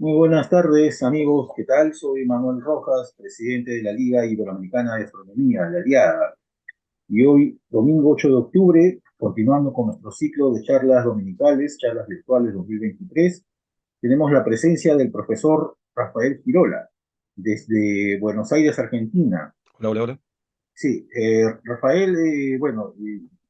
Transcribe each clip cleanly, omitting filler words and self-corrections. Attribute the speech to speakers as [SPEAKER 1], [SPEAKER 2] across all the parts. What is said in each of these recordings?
[SPEAKER 1] Muy buenas tardes, amigos. ¿Qué tal? Soy Manuel Rojas, presidente de la Liga Iberoamericana de Astronomía, la Liada. Y hoy, domingo 8 de octubre, continuando con nuestro ciclo de charlas dominicales, charlas virtuales 2023, tenemos la presencia del profesor Rafael Girola, desde Buenos Aires, Argentina.
[SPEAKER 2] Hola, hola, hola.
[SPEAKER 1] Sí, Rafael,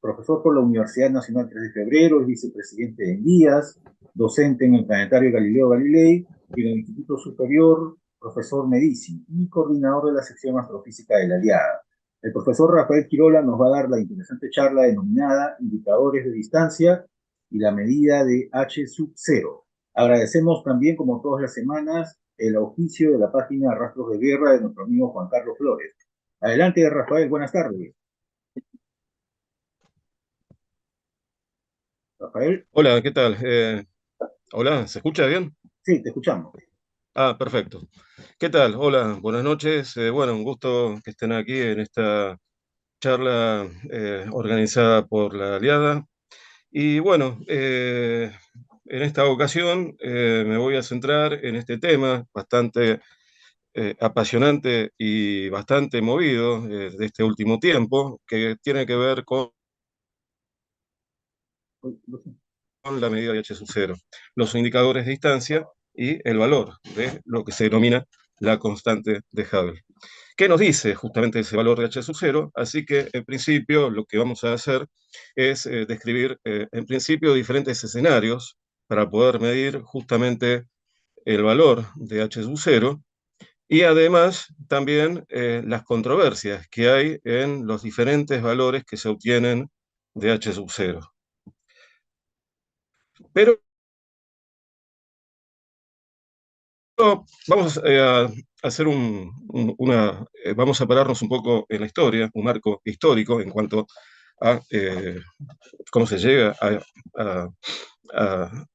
[SPEAKER 1] profesor por la Universidad Nacional 3 de Febrero, es vicepresidente de Envías, docente en el Planetario Galileo Galilei y en el Instituto Superior, profesor Medici y coordinador de la sección astrofísica de la Aliada. El profesor Rafael Quirola nos va a dar la interesante charla denominada Indicadores de Distancia y la medida de H sub cero. Agradecemos también, como todas las semanas, el auspicio de la página Rastros de Guerra de nuestro amigo Juan Carlos Flores. Adelante, Rafael, buenas tardes. Rafael,
[SPEAKER 2] Hola, ¿qué tal? Hola, ¿se escucha bien?
[SPEAKER 1] sí, te escuchamos.
[SPEAKER 2] Ah, perfecto. ¿Qué tal? Hola, buenas noches. Bueno, un gusto que estén aquí en esta charla organizada por la Aliada. Y bueno, en esta ocasión me voy a centrar en este tema bastante apasionante y bastante movido de este último tiempo, que tiene que ver con la medida de H sub cero, los indicadores de distancia y el valor de lo que se denomina la constante de Hubble. ¿Qué nos dice justamente ese valor de H sub cero? Así que en principio lo que vamos a hacer es describir en principio diferentes escenarios para poder medir justamente el valor de H sub cero y además también las controversias que hay en los diferentes valores que se obtienen de H sub cero. Pero vamos a hacer vamos a pararnos un poco en la historia, un marco histórico en cuanto a cómo se llega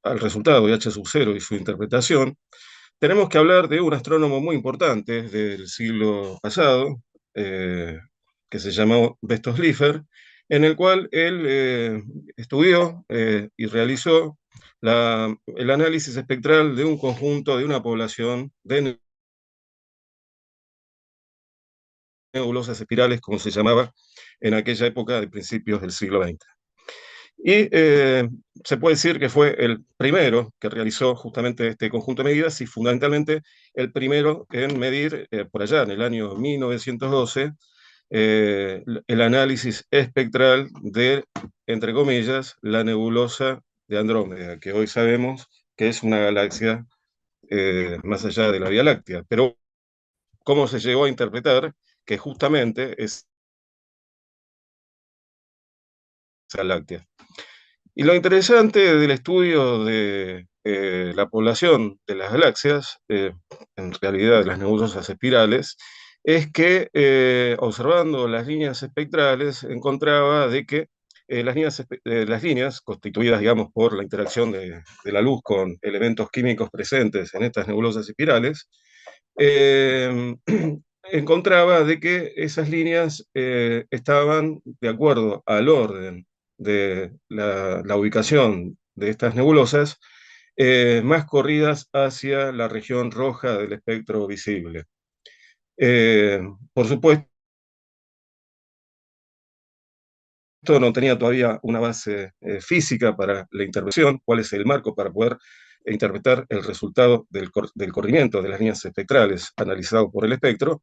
[SPEAKER 2] al resultado de H sub cero y su interpretación. Tenemos que hablar de un astrónomo muy importante del siglo pasado, eh, que se llamó Bestos Slipher, en el cual él estudió y realizó el análisis espectral de un conjunto de una población de nebulosas espirales, como se llamaba en aquella época de principios del siglo XX. Y se puede decir que fue el primero que realizó justamente este conjunto de medidas y fundamentalmente el primero en medir por allá en el año 1912 el análisis espectral de, entre comillas, la nebulosa de Andrómeda, que hoy sabemos que es una galaxia más allá de la Vía Láctea. Pero ¿cómo se llegó a interpretar que justamente es esa láctea? Y lo interesante del estudio de la población de las galaxias, en realidad de las nebulosas espirales, es que observando las líneas espectrales encontraba de que las líneas constituidas, digamos, por la interacción de la luz con elementos químicos presentes en estas nebulosas espirales, eh, encontraba de que esas líneas estaban de acuerdo al orden de la ubicación de estas nebulosas, más corridas hacia la región roja del espectro visible. Eh, por supuesto, no tenía todavía una base física para la intervención, cuál es el marco para poder interpretar el resultado del corrimiento de las líneas espectrales analizado por el espectro,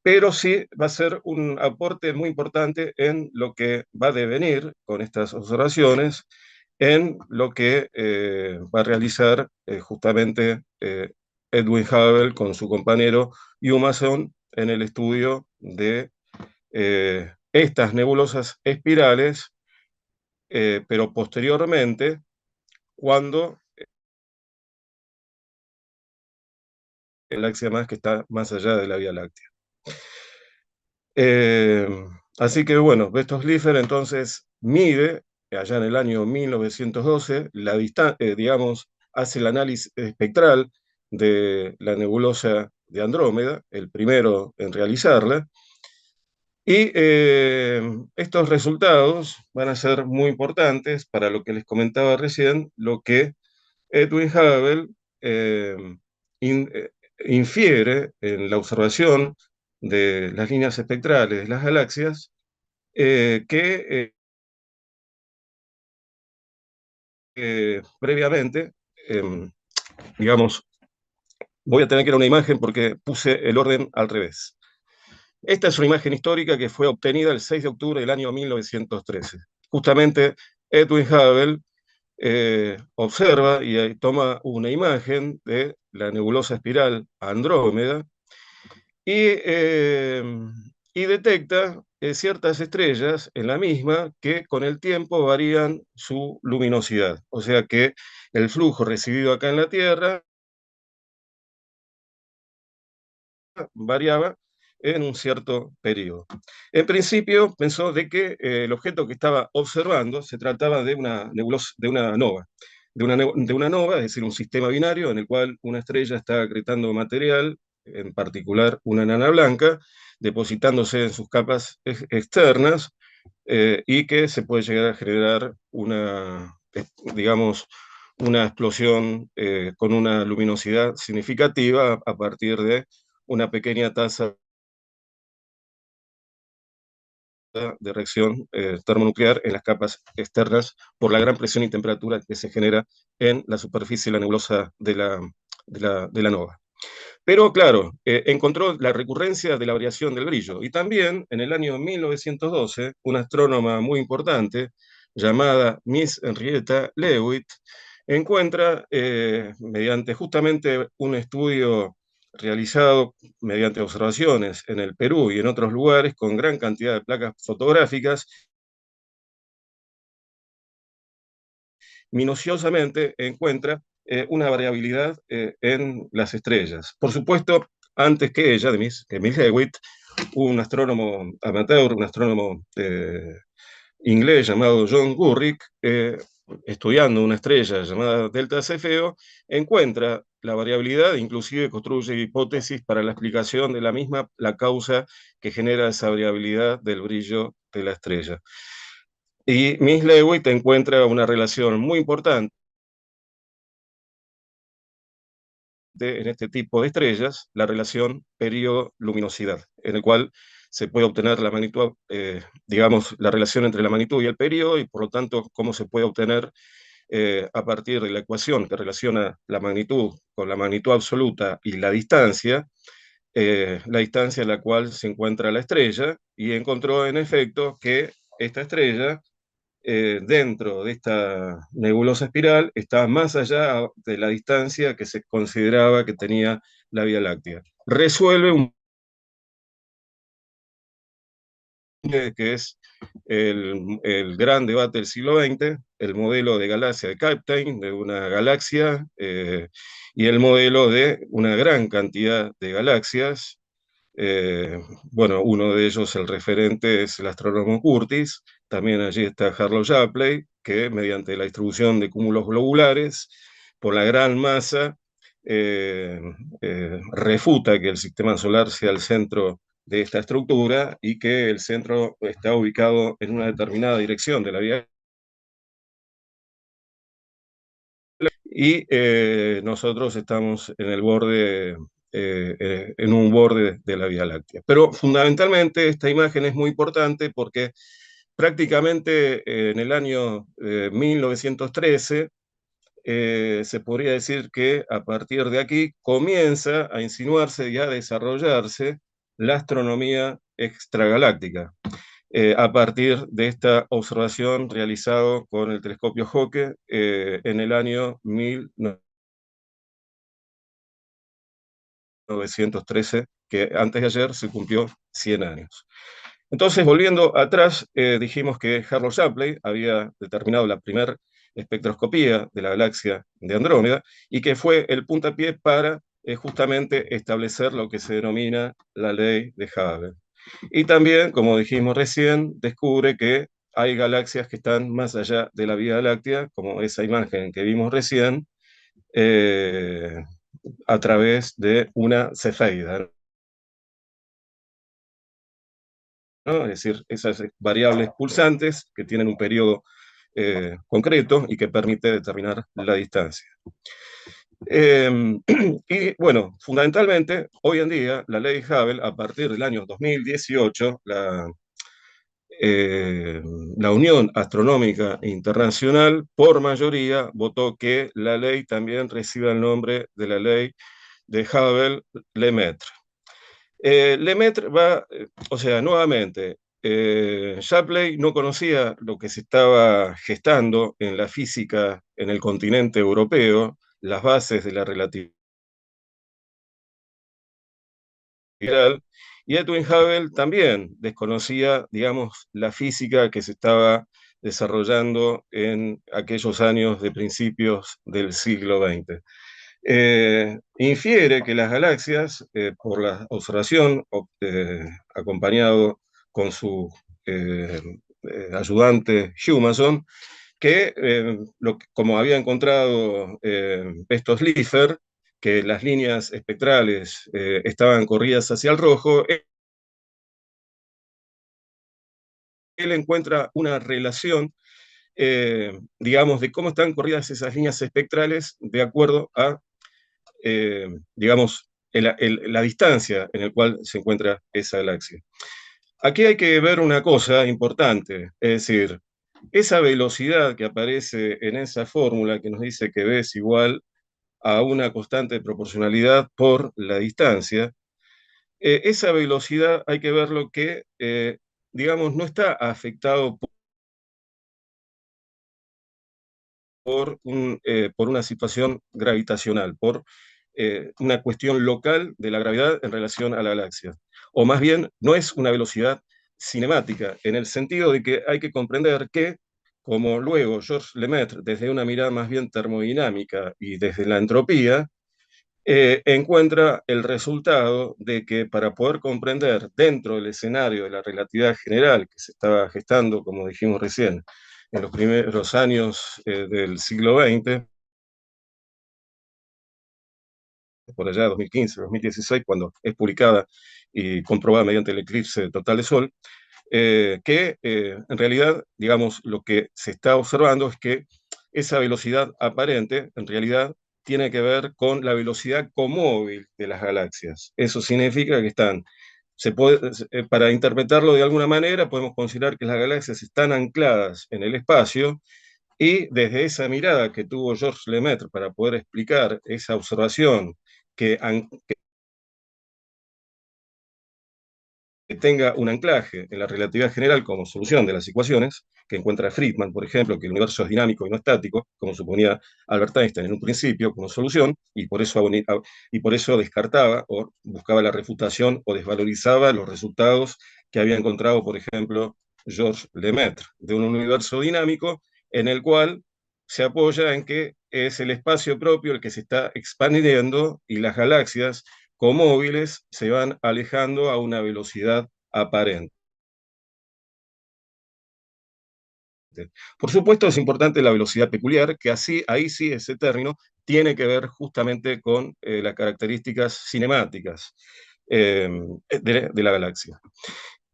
[SPEAKER 2] pero sí va a ser un aporte muy importante en lo que va a devenir con estas observaciones, en lo que va a realizar justamente Edwin Hubble con su compañero Humason en el estudio de estas nebulosas espirales, pero posteriormente, cuando la galaxia más que está más allá de la Vía Láctea. Eh, Así que bueno, Bestos Slipher entonces mide, allá en el año 1912, digamos, hace el análisis espectral de la nebulosa de Andrómeda, el primero en realizarla, y estos resultados van a ser muy importantes para lo que les comentaba recién, lo que Edwin Hubble infiere en la observación de las líneas espectrales de las galaxias que previamente, digamos, voy a tener que ir a una imagen porque puse el orden al revés. Esta es una imagen histórica que fue obtenida el 6 de octubre del año 1913. Justamente Edwin Hubble observa y toma una imagen de la nebulosa espiral Andrómeda y, y detecta ciertas estrellas en la misma que con el tiempo varían su luminosidad. O sea que el flujo recibido acá en la Tierra variaba en un cierto periodo. En principio pensó de que el objeto que estaba observando se trataba de una nebulosa, de una nova, de una nova, es decir, un sistema binario en el cual una estrella está acretando material, en particular una enana blanca, depositándose en sus capas externas y que se puede llegar a generar una, digamos, una explosión con una luminosidad significativa a partir de una pequeña tasa de reacción termonuclear en las capas externas por la gran presión y temperatura que se genera en la superficie de la nebulosa de la nova. Pero claro, encontró la recurrencia de la variación del brillo. Y también en el año 1912, una astrónoma muy importante llamada Miss Henrietta Leavitt encuentra, mediante justamente un estudio realizado mediante observaciones en el Perú y en otros lugares con gran cantidad de placas fotográficas, minuciosamente encuentra una variabilidad en las estrellas. Por supuesto, antes que ella, que Miss Hewitt, un astrónomo amateur, un astrónomo inglés llamado John Gurrick, estudiando una estrella llamada Delta Cefeo, encuentra la variabilidad, inclusive construye hipótesis para la explicación de la misma, la causa que genera esa variabilidad del brillo de la estrella. Y Miss Leavitt encuentra una relación muy importante en este tipo de estrellas, la relación periodo-luminosidad, en el cual se puede obtener la magnitud, digamos, la relación entre la magnitud y el periodo, y por lo tanto, cómo se puede obtener a partir de la ecuación que relaciona la magnitud con la magnitud absoluta y la distancia en la cual se encuentra la estrella, y encontró en efecto que esta estrella dentro de esta nebulosa espiral está más allá de la distancia que se consideraba que tenía la Vía Láctea. Resuelve un que es el gran debate del siglo XX, el modelo de galaxia de Kapteyn, de una galaxia, y el modelo de una gran cantidad de galaxias. Bueno, uno de ellos, el referente, es el astrónomo Curtis. También allí está Harlow Shapley, que mediante la distribución de cúmulos globulares, por la gran masa, eh, refuta que el sistema solar sea el centro de esta estructura y que el centro está ubicado en una determinada dirección de la Vía y nosotros estamos en el borde, en un borde de la Vía Láctea. Pero fundamentalmente esta imagen es muy importante porque prácticamente en el año 1913 se podría decir que a partir de aquí comienza a insinuarse y a desarrollarse la astronomía extragaláctica a partir de esta observación realizada con el telescopio Hawke en el año 1913, que antes de ayer se cumplió 100 años. Entonces, volviendo atrás, dijimos que Harlow Shapley había determinado la primera espectroscopía de la galaxia de Andrómeda y que fue el puntapié para justamente establecer lo que se denomina la ley de Hubble. Y también, como dijimos recién, descubre que hay galaxias que están más allá de la Vía Láctea, como esa imagen que vimos recién, eh, a través de una cefeida, ¿no? Es decir, esas variables pulsantes que tienen un periodo concreto y que permite determinar la distancia. Y bueno, fundamentalmente, hoy en día, la ley Hubble, a partir del año 2018, eh, la Unión Astronómica Internacional, por mayoría, votó que la ley también reciba el nombre de la ley de Hubble-Lemaitre. Lemaitre va, o sea, nuevamente, Shapley no conocía lo que se estaba gestando en la física en el continente europeo, las bases de la relatividad general, y Edwin Hubble también desconocía, digamos, la física que se estaba desarrollando en aquellos años de principios del siglo XX. Infiere que las galaxias, por la observación, acompañado con su eh, ayudante Humason, que, como había encontrado estos Slipher, que las líneas espectrales estaban corridas hacia el rojo, él encuentra una relación, digamos, de cómo están corridas esas líneas espectrales de acuerdo a, digamos, la distancia en la cual se encuentra esa galaxia. Aquí hay que ver una cosa importante, es decir, esa velocidad que aparece en esa fórmula que nos dice que v es igual a una constante de proporcionalidad por la distancia, esa velocidad hay que verlo que, digamos, no está afectado por una situación gravitacional, por una cuestión local de la gravedad en relación a la galaxia. O más bien, no es una velocidad cinemática, en el sentido de que hay que comprender que, como luego Georges Lemaitre, desde una mirada más bien termodinámica y desde la entropía, encuentra el resultado de que para poder comprender dentro del escenario de la relatividad general que se estaba gestando, como dijimos recién, en los primeros años del siglo XX, por allá 2015, 2016, cuando es publicada y comprobada mediante el eclipse total de Sol, que en realidad, digamos, lo que se está observando es que esa velocidad aparente, en realidad, tiene que ver con la velocidad comóvil de las galaxias. Eso significa que están, para interpretarlo de alguna manera, podemos considerar que las galaxias están ancladas en el espacio y desde esa mirada que tuvo Georges Lemaitre para poder explicar esa observación que, que tenga un anclaje en la relatividad general como solución de las ecuaciones, que encuentra Friedman, por ejemplo, que el universo es dinámico y no estático, como suponía Albert Einstein en un principio como solución, y por eso descartaba o buscaba la refutación o desvalorizaba los resultados que había encontrado, por ejemplo, Georges Lemaitre, de un universo dinámico en el cual se apoya en que es el espacio propio el que se está expandiendo y las galaxias comóviles se van alejando a una velocidad aparente. Por supuesto, es importante la velocidad peculiar, que ahí sí ese término tiene que ver justamente con las características cinemáticas de la galaxia.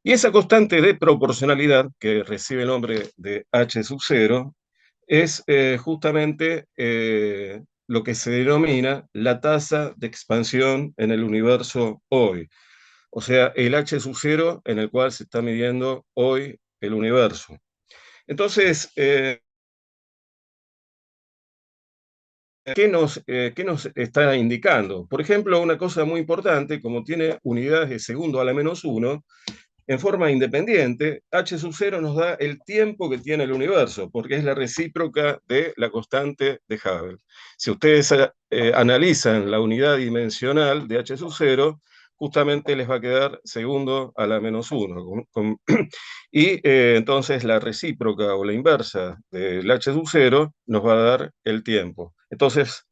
[SPEAKER 2] Y esa constante de proporcionalidad, que recibe el nombre de H sub 0, es justamente lo que se denomina la tasa de expansión en el universo hoy. O sea, el H sub 0 en el cual se está midiendo hoy el universo. Entonces, qué nos está indicando? Por ejemplo, una cosa muy importante, como tiene unidades de segundo a la menos 1, en forma independiente, H sub 0 nos da el tiempo que tiene el universo, porque es la recíproca de la constante de Hubble. Si ustedes analizan la unidad dimensional de H sub 0, justamente les va a quedar segundo a la menos 1. Y entonces la recíproca o la inversa del H sub 0 nos va a dar el tiempo. Entonces,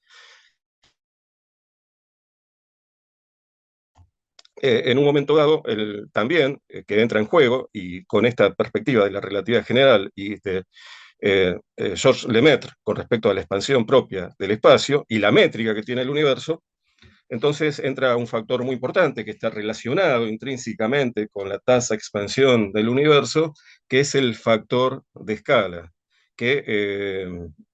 [SPEAKER 2] en un momento dado, también que entra en juego, y con esta perspectiva de la relatividad general y de Georges Lemaitre con respecto a la expansión propia del espacio y la métrica que tiene el universo, entonces entra un factor muy importante que está relacionado intrínsecamente con la tasa de expansión del universo, que es el factor de escala, que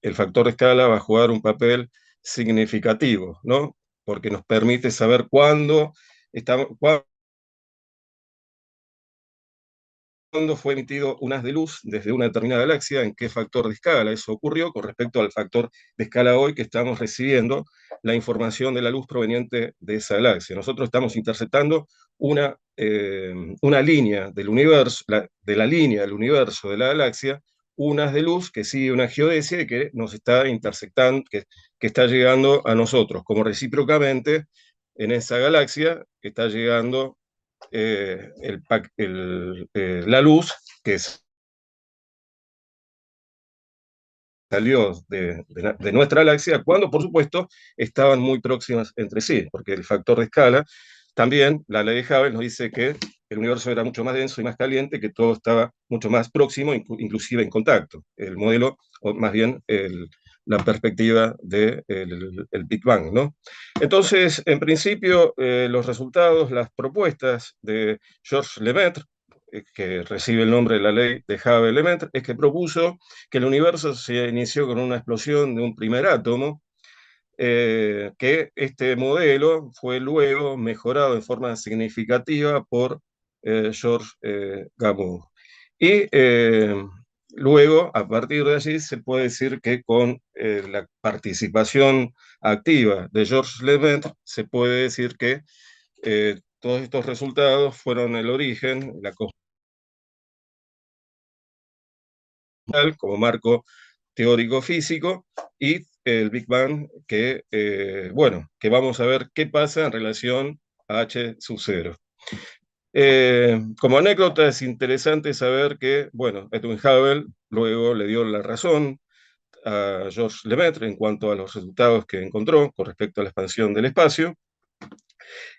[SPEAKER 2] el factor de escala va a jugar un papel significativo, ¿no? Porque nos permite saber cuándo fue emitido un haz de luz desde una determinada galaxia, en qué factor de escala eso ocurrió con respecto al factor de escala hoy que estamos recibiendo la información de la luz proveniente de esa galaxia. Nosotros estamos interceptando una línea del universo, de la línea del universo de la galaxia, un haz de luz que sigue una geodesia y que nos está intersectando, que está llegando a nosotros, como recíprocamente en esa galaxia está llegando la luz que salió de nuestra galaxia, cuando por supuesto estaban muy próximas entre sí, porque el factor de escala, también la ley de Hubble nos dice que el universo era mucho más denso y más caliente, que todo estaba mucho más próximo, inclusive en contacto. El modelo, o más bien la perspectiva del Big Bang, ¿no? Entonces, en principio, los resultados, las propuestas de Georges Lemaitre, que recibe el nombre de la ley de Hubble-Lemaitre, es que propuso que el universo se inició con una explosión de un primer átomo, que este modelo fue luego mejorado en forma significativa por Georges Gamow. Y luego, a partir de allí, se puede decir que con la participación activa de Georges Lemaitre, se puede decir que todos estos resultados fueron el origen, la como marco teórico físico, y el Big Bang bueno, que vamos a ver qué pasa en relación a H sub 0. Como anécdota es interesante saber que, bueno, Edwin Hubble luego le dio la razón a Georges Lemaitre en cuanto a los resultados que encontró con respecto a la expansión del espacio,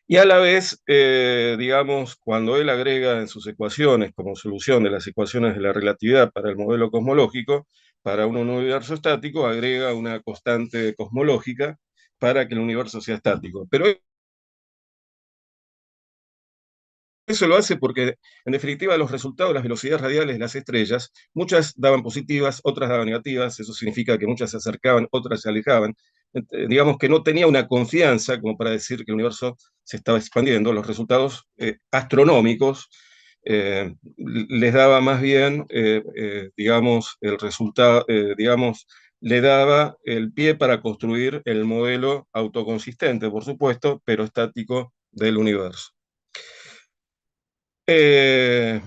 [SPEAKER 2] y a la vez, digamos, cuando él agrega en sus ecuaciones como solución de las ecuaciones de la relatividad para el modelo cosmológico, para un universo estático, agrega una constante cosmológica para que el universo sea estático. Pero eso lo hace porque, en definitiva, los resultados, las velocidades radiales de las estrellas, muchas daban positivas, otras daban negativas, eso significa que muchas se acercaban, otras se alejaban. Digamos que no tenía una confianza como para decir que el universo se estaba expandiendo. Los resultados astronómicos les daba más bien, digamos, el resultado, digamos, le daba el pie para construir el modelo autoconsistente, por supuesto, pero estático del universo. Eh,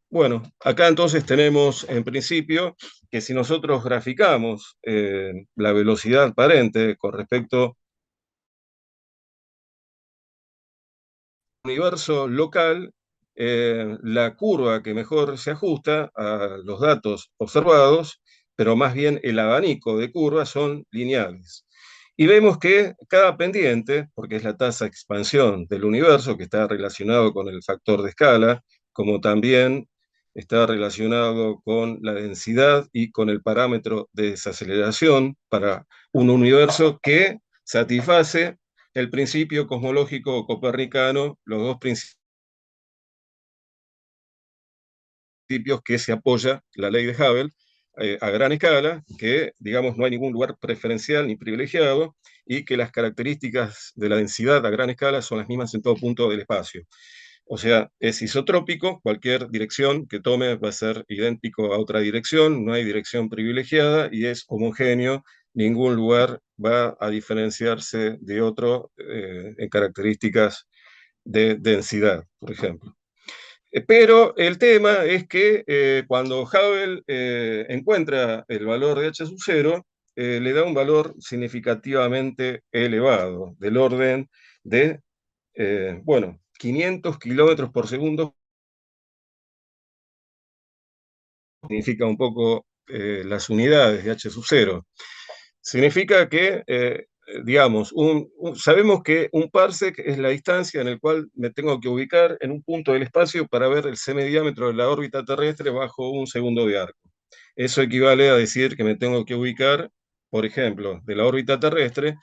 [SPEAKER 2] bueno, acá entonces tenemos en principio que si nosotros graficamos la velocidad aparente con respecto al universo local, la curva que mejor se ajusta a los datos observados, pero más bien el abanico de curvas son lineales. Y vemos que cada pendiente, porque es la tasa de expansión del universo que está relacionado con el factor de escala, como también está relacionado con la densidad y con el parámetro de desaceleración para un universo que satisface el principio cosmológico copernicano, los dos principios que se apoya la ley de Hubble a gran escala, que digamos no hay ningún lugar preferencial ni privilegiado y que las características de la densidad a gran escala son las mismas en todo punto del espacio. O sea, es isotrópico, cualquier dirección que tome va a ser idéntico a otra dirección, no hay dirección privilegiada y es homogéneo, ningún lugar va a diferenciarse de otro en características de densidad, por ejemplo. Pero el tema es que cuando Hubble encuentra el valor de h sub 0, le da un valor significativamente elevado, del orden de, bueno, 500 kilómetros por segundo, significa un poco las unidades de h sub 0. Significa que, digamos, sabemos que un parsec es la distancia en la cual me tengo que ubicar en un punto del espacio para ver el semediámetro de la órbita terrestre bajo un segundo de arco. Eso equivale a decir que me tengo que ubicar, por ejemplo, de la órbita terrestre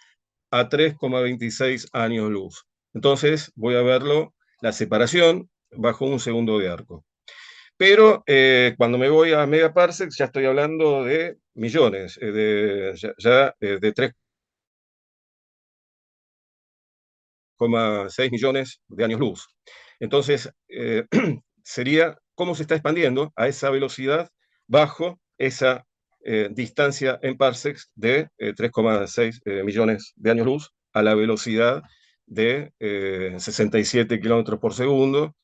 [SPEAKER 2] a 3,26 años luz. Entonces voy a verlo, la separación bajo un segundo de arco. Pero cuando me voy a megaparsecs ya estoy hablando de millones, de 3,6 millones de años luz. Entonces, sería cómo se está expandiendo a esa velocidad bajo esa distancia en parsecs de 3,6 millones de años luz a la velocidad de 67 kilómetros por segundo.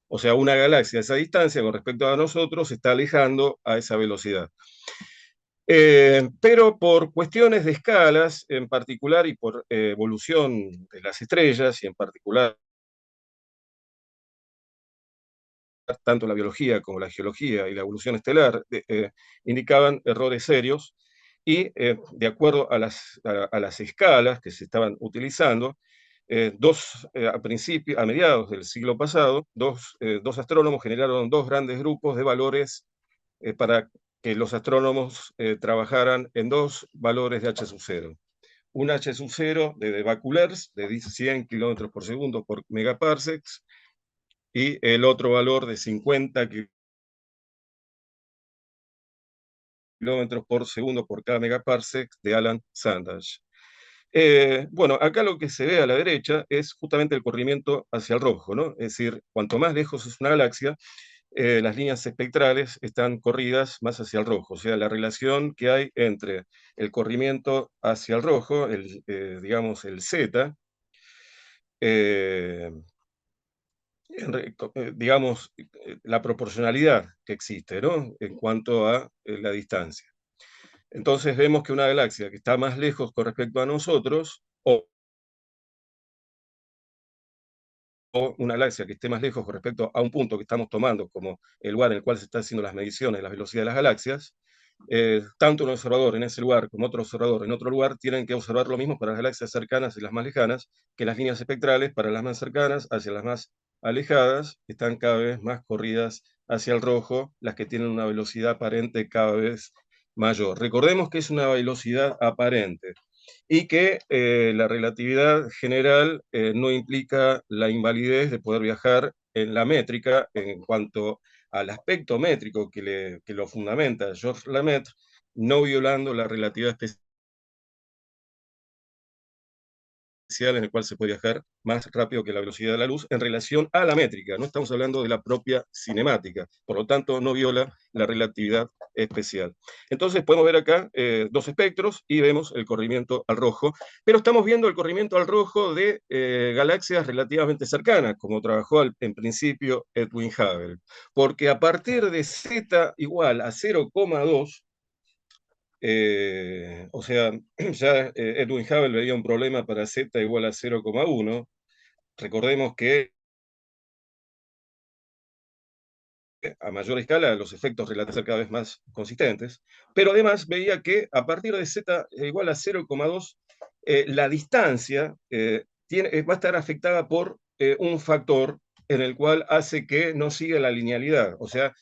[SPEAKER 2] O sea, una galaxia a esa distancia con respecto a nosotros se está alejando a esa velocidad. Pero por cuestiones de escalas en particular y por evolución de las estrellas y en particular tanto la biología como la geología y la evolución estelar indicaban errores serios y de acuerdo a las escalas que se estaban utilizando, a mediados del siglo pasado, dos astrónomos generaron dos grandes grupos de valores para que los astrónomos trabajaran en dos valores de H sub 0. Un H sub 0 de baculers de 100 kilómetros por segundo por megaparsecs y el otro valor de 50 kilómetros por segundo por cada megaparsec de Alan Sandage. Bueno, acá lo que se ve a la derecha es justamente el corrimiento hacia el rojo, ¿no? Es decir, cuanto más lejos es una galaxia, las líneas espectrales están corridas más hacia el rojo, o sea, la relación que hay entre el corrimiento hacia el rojo, digamos el Z, eh, digamos, la proporcionalidad que existe, ¿no? En cuanto a la distancia. Entonces vemos que una galaxia que está más lejos con respecto a nosotros, o una galaxia que esté más lejos con respecto a un punto que estamos tomando como el lugar en el cual se están haciendo las mediciones de la velocidad de las galaxias, tanto un observador en ese lugar como otro observador en otro lugar tienen que observar lo mismo para las galaxias cercanas y las más lejanas, que las líneas espectrales para las más cercanas hacia las más alejadas están cada vez más corridas hacia el rojo, las que tienen una velocidad aparente cada vez mayor. Recordemos que es una velocidad aparente y que la relatividad general no implica la invalidez de poder viajar en la métrica en cuanto al aspecto métrico que lo fundamenta Georges Lemaître, no violando la relatividad especial en el cual se puede viajar más rápido que la velocidad de la luz en relación a la métrica. No estamos hablando de la propia cinemática, por lo tanto no viola la relatividad especial. Entonces podemos ver acá dos espectros y vemos el corrimiento al rojo, pero estamos viendo el corrimiento al rojo de galaxias relativamente cercanas, como trabajó en principio Edwin Hubble, porque a partir de z igual a 0,2, o sea, ya Edwin Hubble veía un problema para z igual a 0,1. Recordemos que a mayor escala los efectos relativos ser cada vez más consistentes, pero además veía que a partir de z igual a 0,2, la distancia va a estar afectada por un factor en el cual hace que no siga la linealidad. O sea,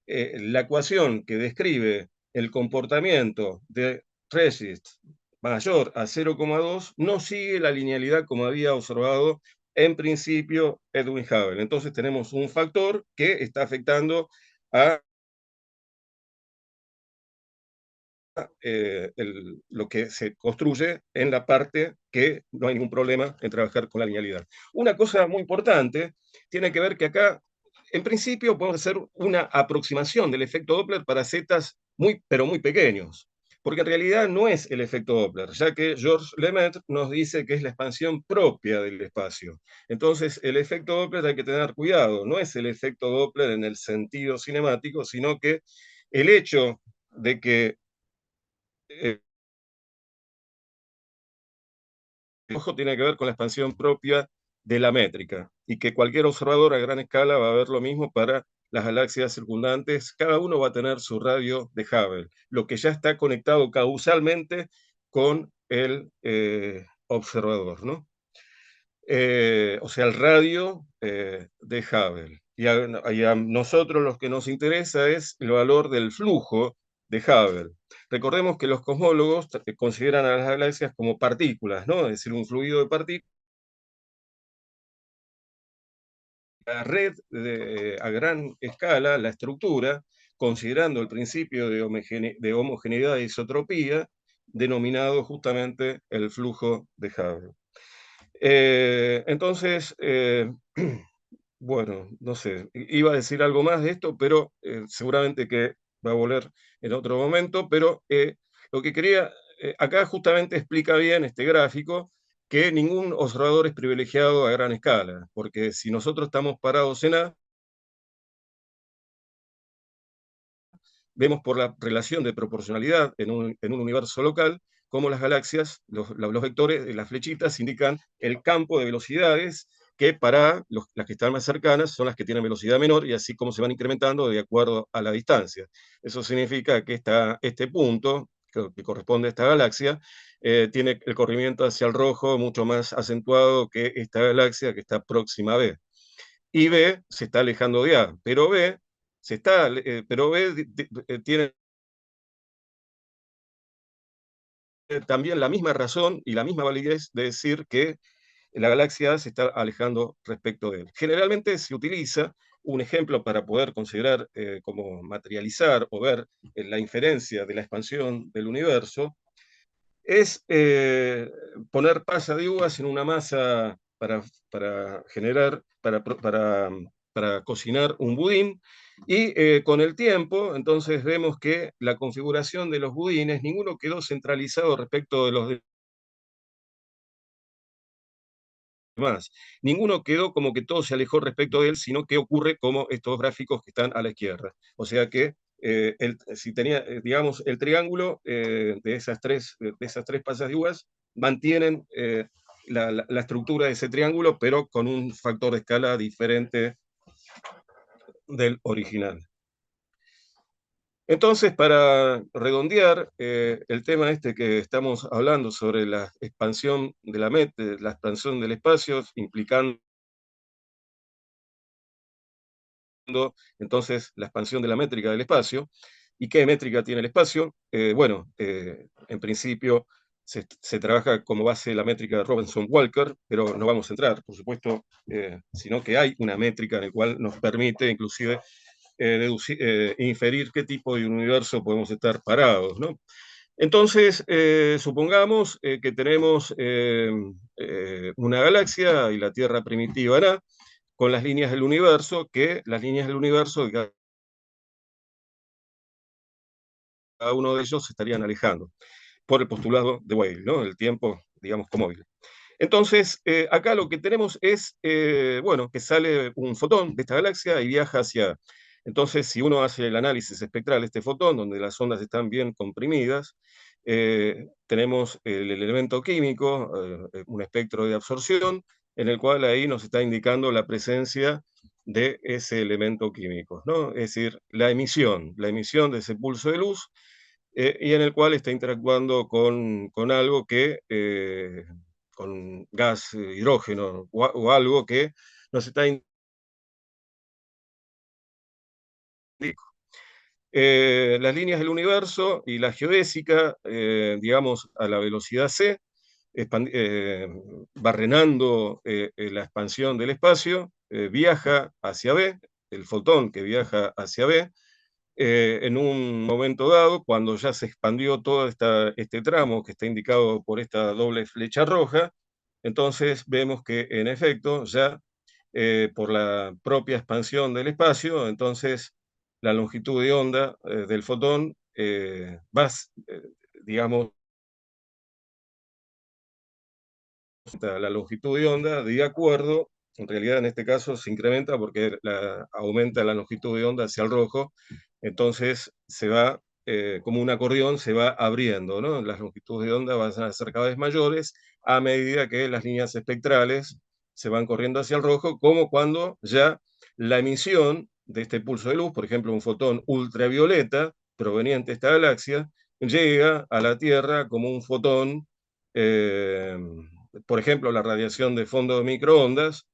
[SPEAKER 2] la ecuación que describe el comportamiento de resist mayor a 0,2 no sigue la linealidad como había observado en principio Edwin Hubble. Entonces tenemos un factor que está afectando a lo que se construye en la parte que no hay ningún problema en trabajar con la linealidad. Una cosa muy importante tiene que ver que acá, en principio, podemos hacer una aproximación del efecto Doppler para zetas muy, pero muy pequeños, porque en realidad no es el efecto Doppler, ya que Georges Lemaître nos dice que es la expansión propia del espacio. Entonces, el efecto Doppler hay que tener cuidado, no es el efecto Doppler en el sentido cinemático, sino que el hecho de que el ojo tiene que ver con la expansión propia de la métrica y que cualquier observador a gran escala va a ver lo mismo para las galaxias circundantes. Cada uno va a tener su radio de Hubble, lo que ya está conectado causalmente con el observador, ¿no? O sea, el radio de Hubble. Y a nosotros lo que nos interesa es el valor del flujo de Hubble. Recordemos que los cosmólogos consideran a las galaxias como partículas, ¿no? Es decir, un fluido de partículas red a gran escala, la estructura, considerando el principio de homogeneidad e isotropía, denominado justamente el flujo de Hubble. Entonces, bueno, no sé, iba a decir algo más de esto, pero seguramente que va a volver en otro momento, pero lo que quería, acá justamente explica bien este gráfico que ningún observador es privilegiado a gran escala, porque si nosotros estamos parados en A, vemos por la relación de proporcionalidad en un universo local, cómo las galaxias, los vectores, las flechitas, indican el campo de velocidades que para las que están más cercanas son las que tienen velocidad menor y así como se van incrementando de acuerdo a la distancia. Eso significa que este punto, que corresponde a esta galaxia, tiene el corrimiento hacia el rojo mucho más acentuado que esta galaxia que está próxima a B. Y B se está alejando de A, pero B tiene también la misma razón y la misma validez de decir que la galaxia se está alejando respecto de él. Generalmente se utiliza un ejemplo para poder considerar como materializar o ver la inferencia de la expansión del universo, es poner pasa de uvas en una masa para generar, para cocinar un budín, y con el tiempo, entonces vemos que la configuración de los budines, ninguno quedó centralizado respecto de los demás. Ninguno quedó como que todo se alejó respecto de él, sino que ocurre como estos gráficos que están a la izquierda. O sea que si tenía, digamos, el triángulo de esas tres pasas de uvas, mantienen la estructura de ese triángulo, pero con un factor de escala diferente del original. Entonces, para redondear el tema este que estamos hablando sobre la expansión de la expansión del espacio, implicando entonces la expansión de la métrica del espacio. ¿Y qué métrica tiene el espacio? En principio se trabaja como base la métrica de Robinson-Walker, pero no vamos a entrar, por supuesto, sino que hay una métrica en la cual nos permite inclusive inferir qué tipo de universo podemos estar parados, ¿no? Entonces, supongamos que tenemos una galaxia y la Tierra primitiva ¿no? Con las líneas del universo, que las líneas del universo de cada uno de ellos se estarían alejando por el postulado de Weyl, ¿no? El tiempo, digamos, comóvil. Entonces, acá lo que tenemos es, que sale un fotón de esta galaxia y viaja hacia... Entonces, si uno hace el análisis espectral de este fotón, donde las ondas están bien comprimidas, tenemos el elemento químico, un espectro de absorción, en el cual ahí nos está indicando la presencia de ese elemento químico, ¿no? Es decir, la emisión de ese pulso de luz, y en el cual está interactuando con algo que, con gas, hidrógeno o algo que nos está indicando. Las líneas del universo y la geodésica, digamos, a la velocidad c, barrenando la expansión del espacio, viaja hacia B, el fotón que viaja hacia B, en un momento dado, cuando ya se expandió todo este tramo que está indicado por esta doble flecha roja, entonces vemos que en efecto ya por la propia expansión del espacio, entonces la longitud de onda del fotón va, digamos, la longitud de onda de acuerdo, en realidad en este caso se incrementa porque aumenta la longitud de onda hacia el rojo, entonces se va, como un acordeón, se va abriendo, ¿no? Las longitudes de onda van a ser cada vez mayores a medida que las líneas espectrales se van corriendo hacia el rojo, como cuando ya la emisión de este pulso de luz, por ejemplo, un fotón ultravioleta proveniente de esta galaxia, llega a la Tierra como un fotón, por ejemplo, la radiación de fondo de microondas,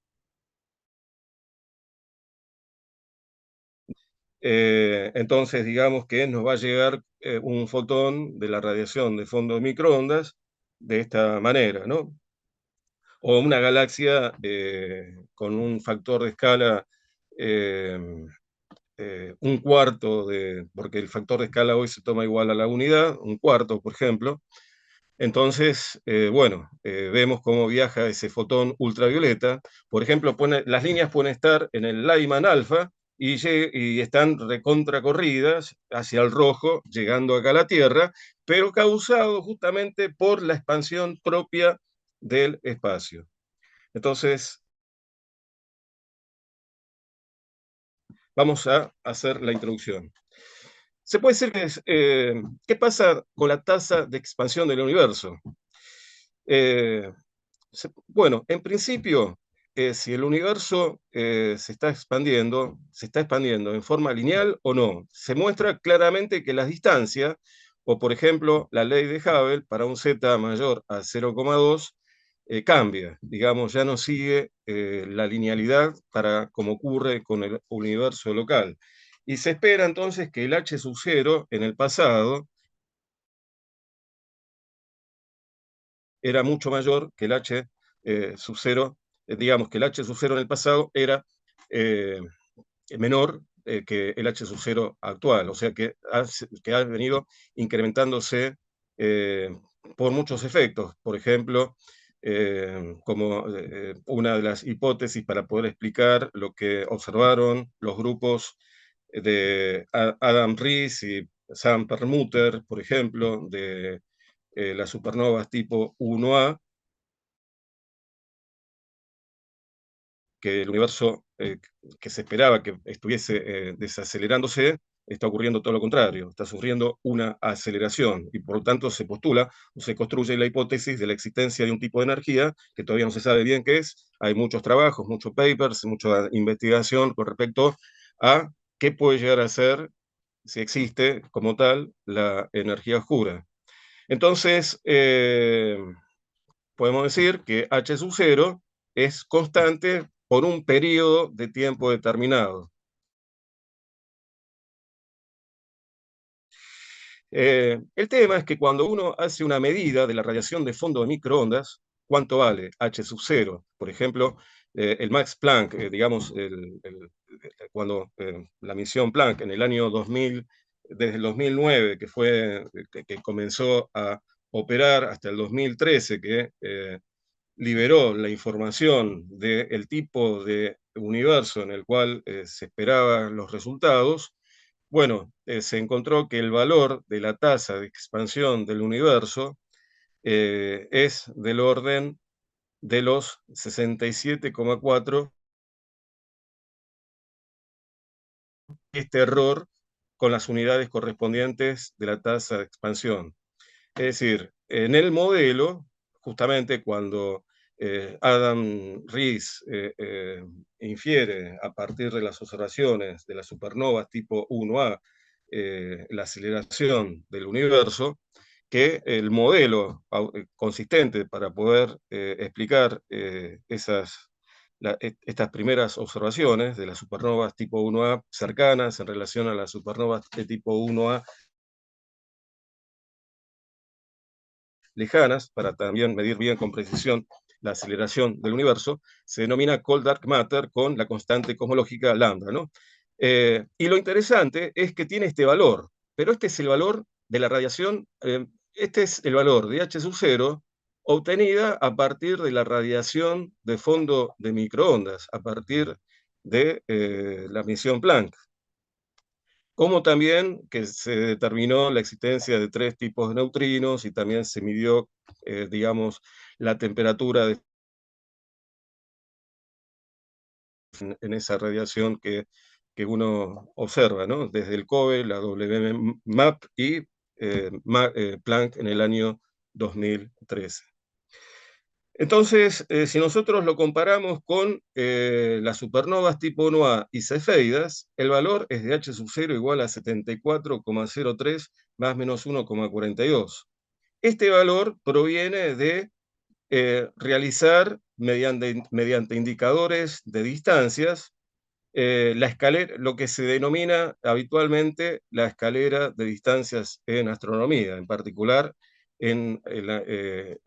[SPEAKER 2] entonces digamos que nos va a llegar un fotón de la radiación de fondo de microondas de esta manera, ¿no? o una galaxia con un factor de escala eh, un cuarto porque el factor de escala hoy se toma igual a la unidad, un cuarto, por ejemplo. Entonces, bueno, vemos cómo viaja ese fotón ultravioleta. Por ejemplo, las líneas pueden estar en el Lyman alfa y están recontracorridas hacia el rojo, llegando acá a la Tierra, pero causado justamente por la expansión propia del espacio. Entonces, vamos a hacer la introducción. Se puede decir que ¿qué pasa con la tasa de expansión del universo? Eh, bueno, en principio, si el universo se está expandiendo en forma lineal o no. Se muestra claramente que las distancias, o por ejemplo, la ley de Hubble para un z mayor a 0,2, cambia, digamos, ya no sigue la linealidad como ocurre con el universo local. Y se espera entonces que el h sub 0 en el pasado era mucho mayor que el h sub 0, digamos que el h sub 0 en el pasado era eh, menor que el h sub 0 actual, o sea que ha venido incrementándose eh, por muchos efectos. Por ejemplo, como una de las hipótesis para poder explicar lo que observaron los grupos de Adam Riess y Sam Perlmutter, por ejemplo, de las supernovas tipo 1A, que el universo que se esperaba que estuviese desacelerándose, está ocurriendo todo lo contrario, está sufriendo una aceleración y por lo tanto se postula o se construye la hipótesis de la existencia de un tipo de energía que todavía no se sabe bien qué es. Hay muchos trabajos, muchos papers, mucha investigación con respecto a qué puede llegar a ser, si existe como tal, la energía oscura. Entonces, podemos decir que h sub 0 es constante por un periodo de tiempo determinado. El tema es que cuando uno hace una medida de la radiación de fondo de microondas, ¿cuánto vale h sub 0? Por ejemplo, el Max Planck, digamos, cuando la misión Planck en el año 2000, desde el 2009, que fue que comenzó a operar hasta el 2013, que liberó la información del tipo de universo en el cual se esperaban los resultados, bueno, se encontró que el valor de la tasa de expansión del universo es del orden de los 67,4, este error con las unidades correspondientes de la tasa de expansión. Es decir, en el modelo, justamente cuando Adam Riess infiere a partir de las observaciones de las supernovas tipo 1A la aceleración del universo, que el modelo consistente para poder explicar estas primeras observaciones de las supernovas tipo 1A cercanas en relación a las supernovas de tipo 1A lejanas, para también medir bien con precisión la aceleración del universo, se denomina Cold Dark Matter con la constante cosmológica lambda, ¿no? Y lo interesante es que tiene este valor, pero este es el valor de la radiación, este es el valor de h sub 0 obtenida a partir de la radiación de fondo de microondas, a partir de la misión Planck, como también que se determinó la existencia de 3 tipos de neutrinos y también se midió, digamos, la temperatura en esa radiación que uno observa, ¿no? Desde el COBE, la WMAP y Planck en el año 2013. Entonces, si nosotros lo comparamos con las supernovas tipo 1A y cefeidas, el valor es de h sub 0 igual a 74,03 más menos 1,42. Este valor proviene de realizar mediante indicadores de distancias la escalera, lo que se denomina habitualmente la escalera de distancias en astronomía, en particular en el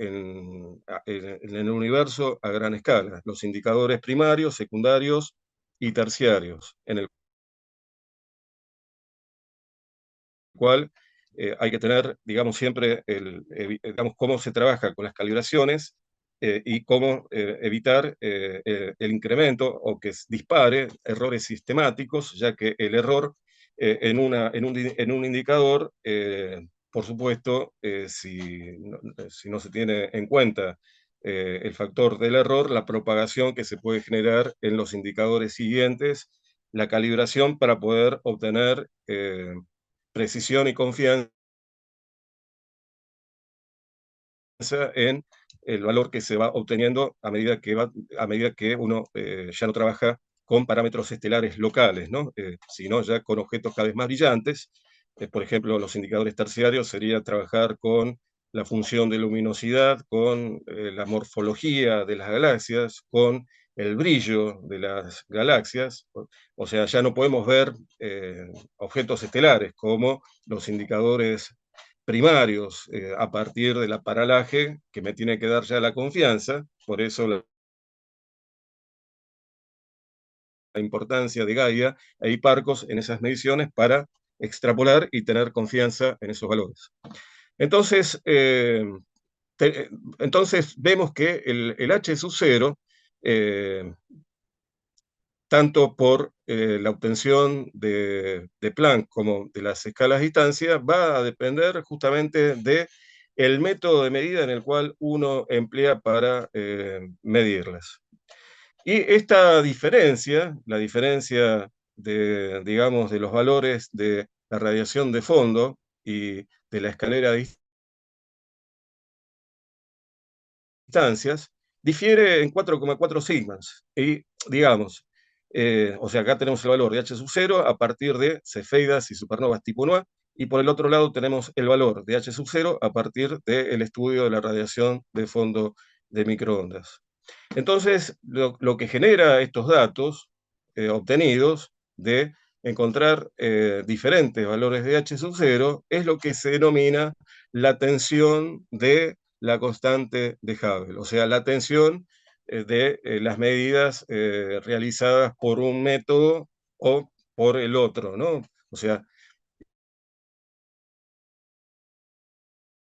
[SPEAKER 2] universo a gran escala, los indicadores primarios, secundarios y terciarios, en el cual hay que tener, digamos, siempre digamos, cómo se trabaja con las calibraciones y cómo evitar el incremento o que dispare errores sistemáticos, ya que el error en un indicador, por supuesto, si no se tiene en cuenta el factor del error, la propagación que se puede generar en los indicadores siguientes, la calibración para poder obtener precisión y confianza en el valor que se va obteniendo a medida que uno ya no trabaja con parámetros estelares locales, ¿no? Sino ya con objetos cada vez más brillantes. Por ejemplo, los indicadores terciarios sería trabajar con la función de luminosidad, con la morfología de las galaxias, con el brillo de las galaxias. O sea, ya no podemos ver objetos estelares como los indicadores primarios a partir del aparalaje que me tiene que dar ya la confianza, por eso la importancia de Gaia e Hipparcos en esas mediciones para extrapolar y tener confianza en esos valores. Entonces, te, entonces vemos que el H sub 0, tanto por la obtención de Planck como de las escalas de distancia, va a depender justamente de el método de medida en el cual uno emplea para medirlas. Y esta diferencia, la diferencia de, digamos, de los valores de la radiación de fondo y de la escalera de distancias, difiere en 4,4 sigmas. Y, digamos, o sea, acá tenemos el valor de H sub 0 a partir de cefeidas y supernovas tipo NOA, y por el otro lado tenemos el valor de H sub 0 a partir del estudio de la radiación de fondo de microondas. Entonces, lo que genera estos datos obtenidos de encontrar diferentes valores de H sub 0 es lo que se denomina la tensión de la constante de Hubble, o sea, la tensión de las medidas realizadas por un método o por el otro, ¿no? O sea,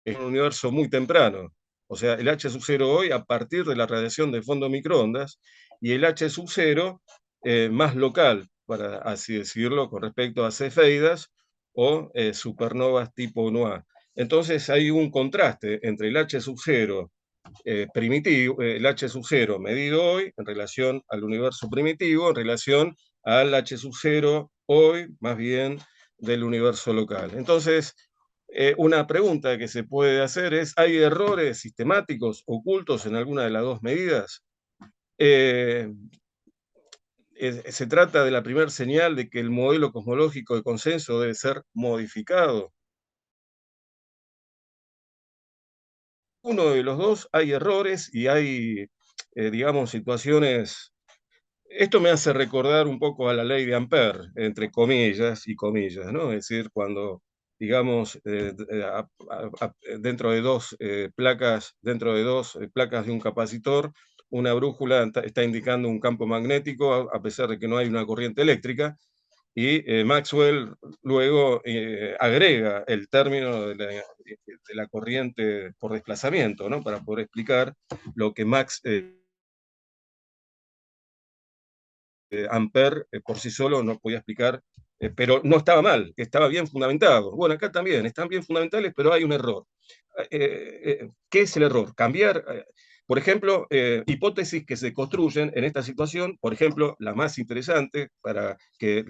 [SPEAKER 2] es un universo muy temprano. O sea, el H sub 0 hoy a partir de la radiación de fondo microondas y el H sub 0 más local, para así decirlo, con respecto a cefeidas o supernovas tipo NOA. Entonces hay un contraste entre el H sub 0 primitivo, el H sub 0 medido hoy en relación al universo primitivo, en relación al H sub 0 hoy más bien del universo local. Entonces, una pregunta que se puede hacer es, ¿hay errores sistemáticos ocultos en alguna de las dos medidas? Eh, se trata de la primera señal de que el modelo cosmológico de consenso debe ser modificado. Uno de los dos hay errores y hay, digamos, situaciones. Esto me hace recordar un poco a la ley de Ampère, entre comillas y comillas, ¿no? Es decir, cuando, digamos, dentro de dos placas de un capacitor, una brújula está indicando un campo magnético a pesar de que no hay una corriente eléctrica, y Maxwell luego agrega el término de la corriente por desplazamiento, ¿no? Para poder explicar lo que Ampère por sí solo no podía explicar, pero no estaba mal, estaba bien fundamentado. Bueno, acá también están bien fundamentales, pero hay un error. ¿Qué es el error? Cambiar, por ejemplo, hipótesis que se construyen en esta situación, por ejemplo, la más interesante para que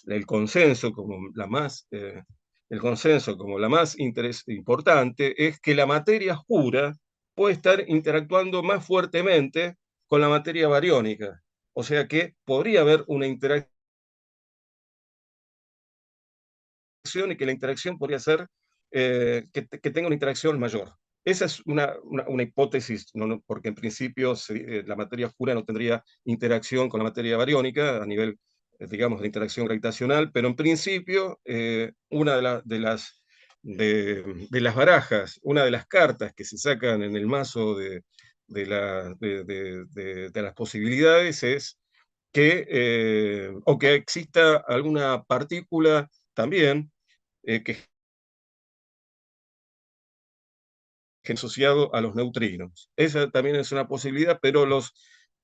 [SPEAKER 2] el consenso como la más... el consenso como la más importante es que la materia oscura puede estar interactuando más fuertemente con la materia bariónica. O sea que podría haber una interacción y que la interacción podría ser que tenga una interacción mayor. Esa es una hipótesis, porque en principio la materia oscura no tendría interacción con la materia bariónica a nivel, digamos, de interacción gravitacional, pero en principio una de las de las barajas, una de las cartas que se sacan en el mazo de las posibilidades es que, o que exista alguna partícula también que asociado a los neutrinos. Esa también es una posibilidad, pero los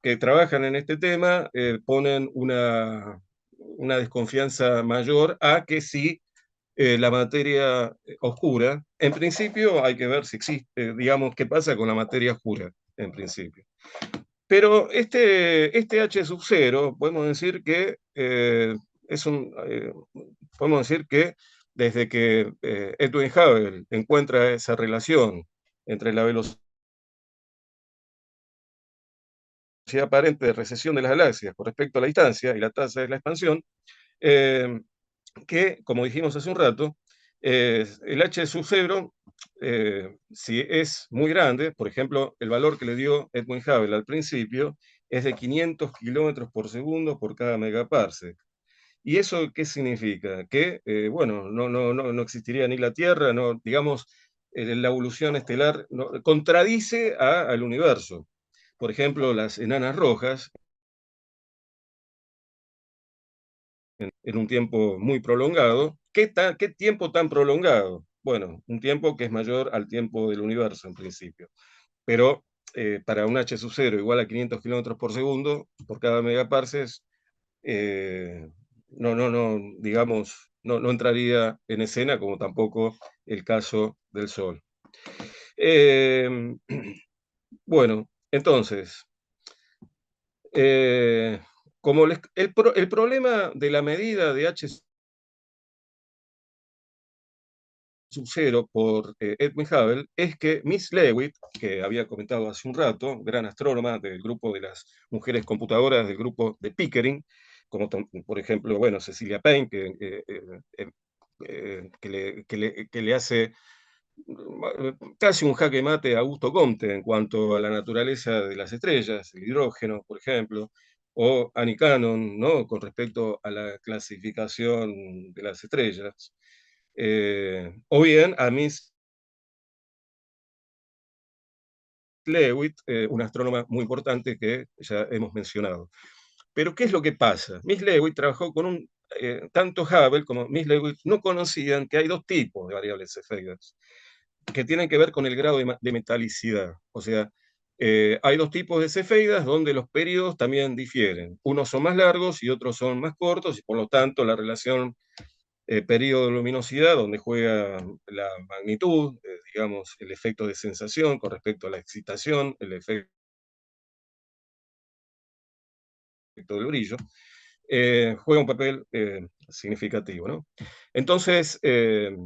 [SPEAKER 2] que trabajan en este tema ponen una desconfianza mayor a que si la materia oscura, en principio hay que ver si existe, digamos, qué pasa con la materia oscura, en principio. Pero este H sub 0, podemos decir que podemos decir que desde que Edwin Hubble encuentra esa relación entre la velocidad aparente de recesión de las galaxias con respecto a la distancia y la tasa de la expansión, eh, que, como dijimos hace un rato, el H sub 0, si es muy grande, por ejemplo, el valor que le dio Edwin Hubble al principio es de 500 kilómetros por segundo por cada megaparsec. ¿Y eso qué significa? Que, bueno, no existiría ni la Tierra, no, digamos, la evolución estelar contradice al universo. Por ejemplo, las enanas rojas, en un tiempo muy prolongado. ¿Qué tiempo tan prolongado? Bueno, un tiempo que es mayor al tiempo del universo en principio. Pero para un h sub 0 igual a 500 kilómetros por segundo por cada megaparsec, eh, digamos, no entraría en escena, como tampoco el caso del Sol. Eh, bueno, entonces, como el problema de la medida de H sub 0 por Edwin Hubble es que Miss Leavitt, que había comentado hace un rato, gran astrónoma del grupo de las mujeres computadoras del grupo de Pickering, como por ejemplo, bueno, Cecilia Payne, que le hace casi un jaque mate a Augusto Comte en cuanto a la naturaleza de las estrellas, el hidrógeno, por ejemplo, o Annie Cannon, ¿no? Con respecto a la clasificación de las estrellas. O bien a Miss Leavitt, una astrónoma muy importante que ya hemos mencionado. Pero ¿qué es lo que pasa? Miss Leavitt trabajó con tanto Hubble como Miss Leavitt no conocían que hay dos tipos de variables cefeidas que tienen que ver con el grado de metalicidad. O sea, hay dos tipos de cefeidas donde los periodos también difieren. Unos son más largos y otros son más cortos, y por lo tanto la relación periodo de luminosidad, donde juega la magnitud, digamos, el efecto de sensación con respecto a la excitación, el efecto del brillo, juega un papel significativo, ¿no? Entonces,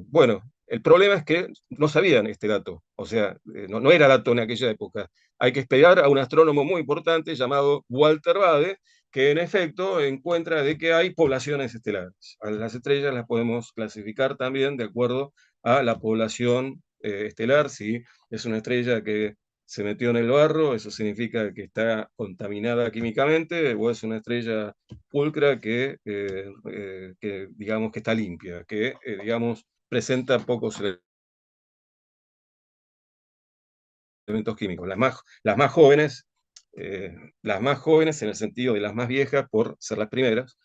[SPEAKER 2] bueno, el problema es que no sabían este dato, o sea, no era dato en aquella época. Hay que esperar a un astrónomo muy importante llamado Walter Bade, que en efecto encuentra de que hay poblaciones estelares. A las estrellas las podemos clasificar también de acuerdo a la población estelar, si es una estrella que se metió en el barro, eso significa que está contaminada químicamente, o es una estrella pulcra que digamos que está limpia, que digamos presenta pocos elementos químicos. Las más jóvenes en el sentido de las más viejas por ser las primeras,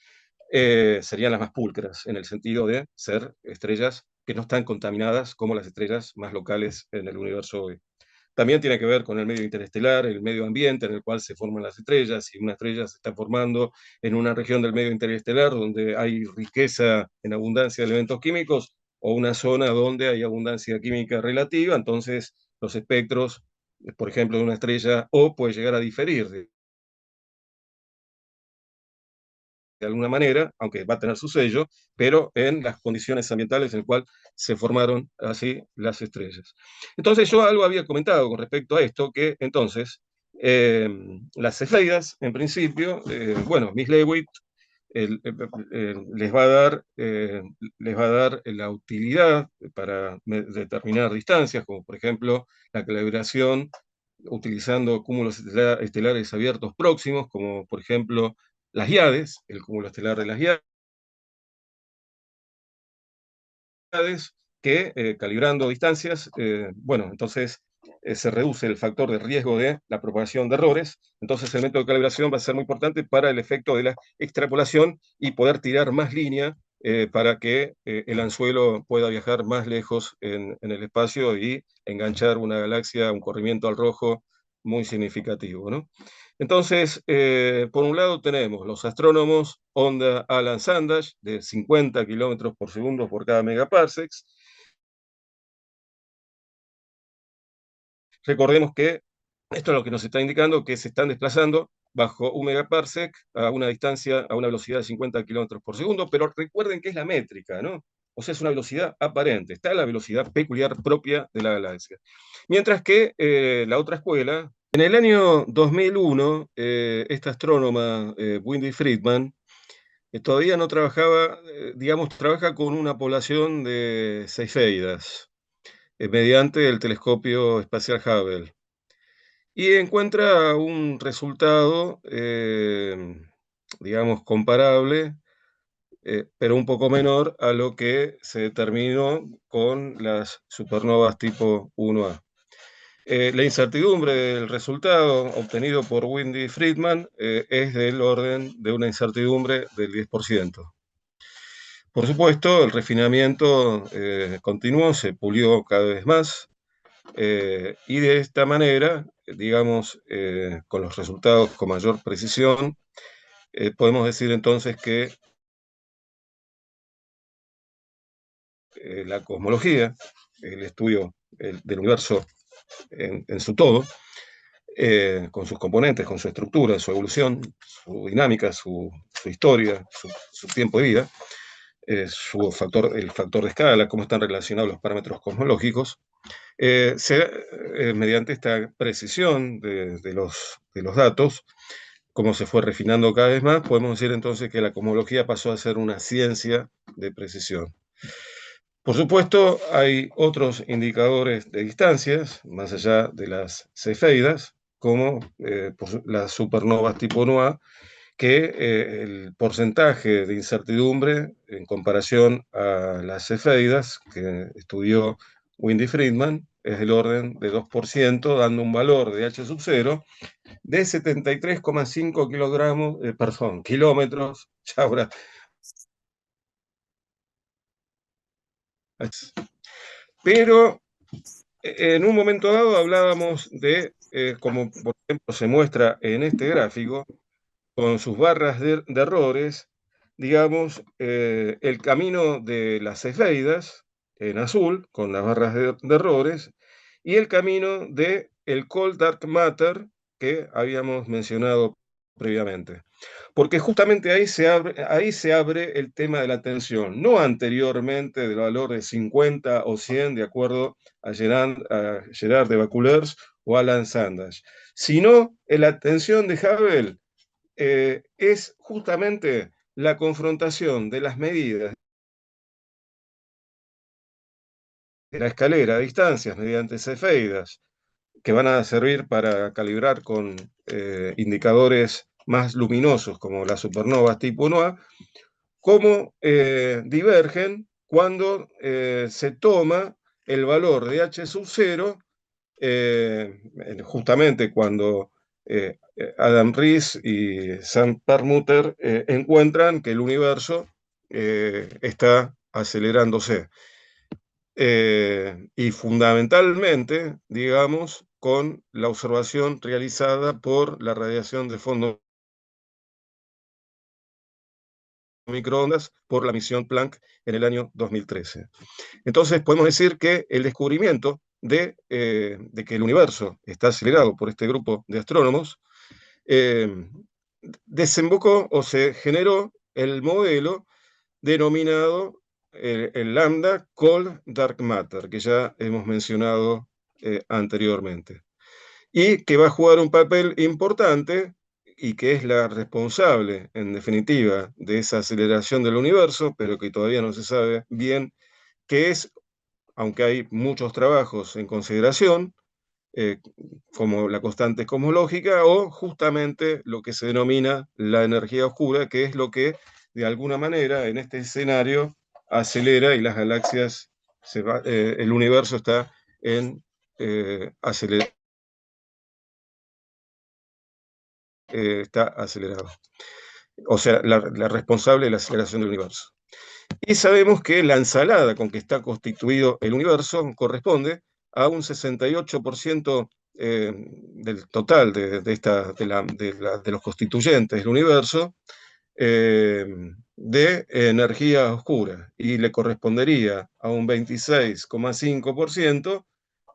[SPEAKER 2] serían las más pulcras, en el sentido de ser estrellas que no están contaminadas como las estrellas más locales en el universo hoy. También tiene que ver con el medio interestelar, el medio ambiente en el cual se forman las estrellas. Si una estrella se está formando en una región del medio interestelar donde hay riqueza en abundancia de elementos químicos, o una zona donde hay abundancia química relativa, entonces los espectros, por ejemplo, de una estrella O puede llegar a diferir de alguna manera, aunque va a tener su sello, pero en las condiciones ambientales en las cuales se formaron así las estrellas. Entonces yo algo había comentado con respecto a esto, que entonces eh, las cefeidas, en principio, bueno, Miss Leavitt les va a dar la utilidad para determinar distancias, como por ejemplo la calibración utilizando cúmulos estelares abiertos próximos, como por ejemplo las Hiades, el cúmulo estelar de las Hiades, que calibrando distancias, bueno, entonces se reduce el factor de riesgo de la propagación de errores. Entonces el método de calibración va a ser muy importante para el efecto de la extrapolación y poder tirar más línea para que el anzuelo pueda viajar más lejos en el espacio y enganchar una galaxia, un corrimiento al rojo muy significativo, ¿no? Entonces, por un lado tenemos los astrónomos onda Alan Sandage de 50 kilómetros por segundo por cada megaparsec. Recordemos que esto es lo que nos está indicando que se están desplazando bajo un megaparsec a una distancia, a una velocidad de 50 kilómetros por segundo, pero recuerden que es la métrica, ¿no? O sea, es una velocidad aparente, está la velocidad peculiar propia de la galaxia. Mientras que la otra escuela, en el año 2001, esta astrónoma, Wendy Friedman, todavía no trabajaba, digamos, trabaja con una población de cefeidas mediante el telescopio espacial Hubble y encuentra un resultado, digamos, comparable, pero un poco menor a lo que se determinó con las supernovas tipo 1A. La incertidumbre del resultado obtenido por Wendy Friedman es del orden de una incertidumbre del 10%. Por supuesto, el refinamiento continuó, se pulió cada vez más, y de esta manera, digamos, con los resultados con mayor precisión, podemos decir entonces que la cosmología, el estudio del universo en su todo, con sus componentes, con su estructura, su evolución, su dinámica, su historia, su tiempo de vida, el factor de escala, cómo están relacionados los parámetros cosmológicos, mediante esta precisión de los datos, como se fue refinando cada vez más, podemos decir entonces que la cosmología pasó a ser una ciencia de precisión. Por supuesto, hay otros indicadores de distancias, más allá de las cefeidas, como las supernovas tipo 1A, que el porcentaje de incertidumbre en comparación a las cefeidas que estudió Wendy Friedman es del orden de 2%, dando un valor de H sub 0 de 73,5 kilogramos, perdón, kilómetros. Ya ahora, pero en un momento dado hablábamos de, como por ejemplo se muestra en este gráfico, con sus barras de errores, digamos, el camino de las cefeidas en azul, con las barras de errores, y el camino de el cold dark matter que habíamos mencionado previamente. Porque justamente ahí se abre el tema de la tensión, no anteriormente del valor de 50 o 100, de acuerdo a Gerard de Vaucouleurs o Alan Sandage, sino en la tensión de Hubble es justamente la confrontación de las medidas de la escalera a distancias mediante cefeidas, que van a servir para calibrar con indicadores más luminosos como las supernovas tipo 1A, cómo divergen cuando se toma el valor de H sub 0, justamente cuando Adam Riess y Sam Perlmutter encuentran que el universo está acelerándose. Y fundamentalmente, digamos, con la observación realizada por la radiación de fondo microondas por la misión Planck en el año 2013. Entonces podemos decir que el descubrimiento de que el universo está acelerado por este grupo de astrónomos eh, desembocó o se generó el modelo denominado el lambda cold dark matter, que ya hemos mencionado anteriormente, y que va a jugar un papel importante y que es la responsable, en definitiva, de esa aceleración del universo, pero que todavía no se sabe bien qué es, aunque hay muchos trabajos en consideración, eh, como la constante cosmológica o justamente lo que se denomina la energía oscura, que es lo que de alguna manera en este escenario acelera y las galaxias el universo está en está acelerado. O sea, la responsable de la aceleración del universo. Y sabemos que la ensalada con que está constituido el universo corresponde a un 68% del total de los constituyentes del universo eh, de energía oscura, y le correspondería a un 26,5%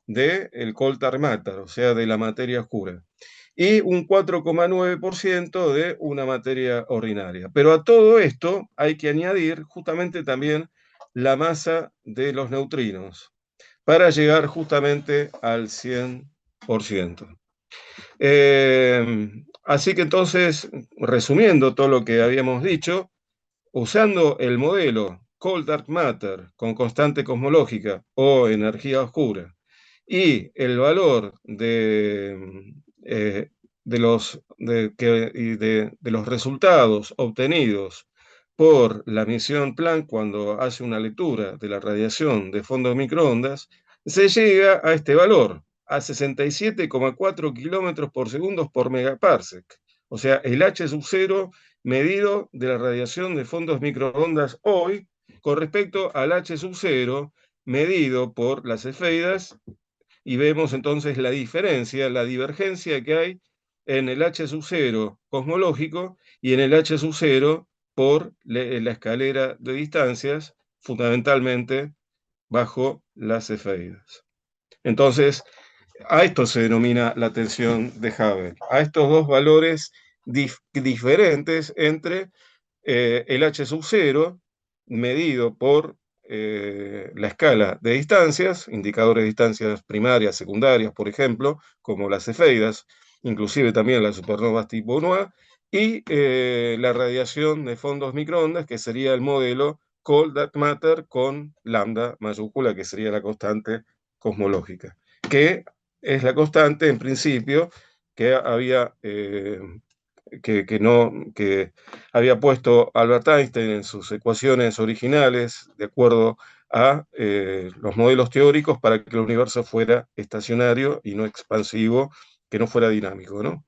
[SPEAKER 2] del cold dark matter, o sea, de la materia oscura, y un 4,9% de una materia ordinaria. Pero a todo esto hay que añadir justamente también la masa de los neutrinos para llegar justamente al 100%. Así que entonces, resumiendo todo lo que habíamos dicho, usando el modelo Cold Dark Matter con constante cosmológica o energía oscura y el valor de los resultados obtenidos por la misión Planck cuando hace una lectura de la radiación de fondos microondas, se llega a este valor, a 67,4 kilómetros por segundo por megaparsec. O sea, el H sub 0 medido de la radiación de fondos microondas hoy con respecto al H sub 0 medido por las cefeidas, y vemos entonces la diferencia, la divergencia que hay en el H sub 0 cosmológico y en el H sub 0 por la escalera de distancias, fundamentalmente bajo las cefeidas. Entonces, a esto se denomina la tensión de Hubble, a estos dos valores diferentes entre el H sub 0 medido por la escala de distancias, indicadores de distancias primarias, secundarias, por ejemplo, como las cefeidas, inclusive también las supernovas tipo 1A, y la radiación de fondos microondas, que sería el modelo Cold Dark Matter con lambda mayúscula, que sería la constante cosmológica, que es la constante, en principio, que había que había puesto Albert Einstein en sus ecuaciones originales, de acuerdo a los modelos teóricos, para que el universo fuera estacionario y no expansivo, que no fuera dinámico, ¿no?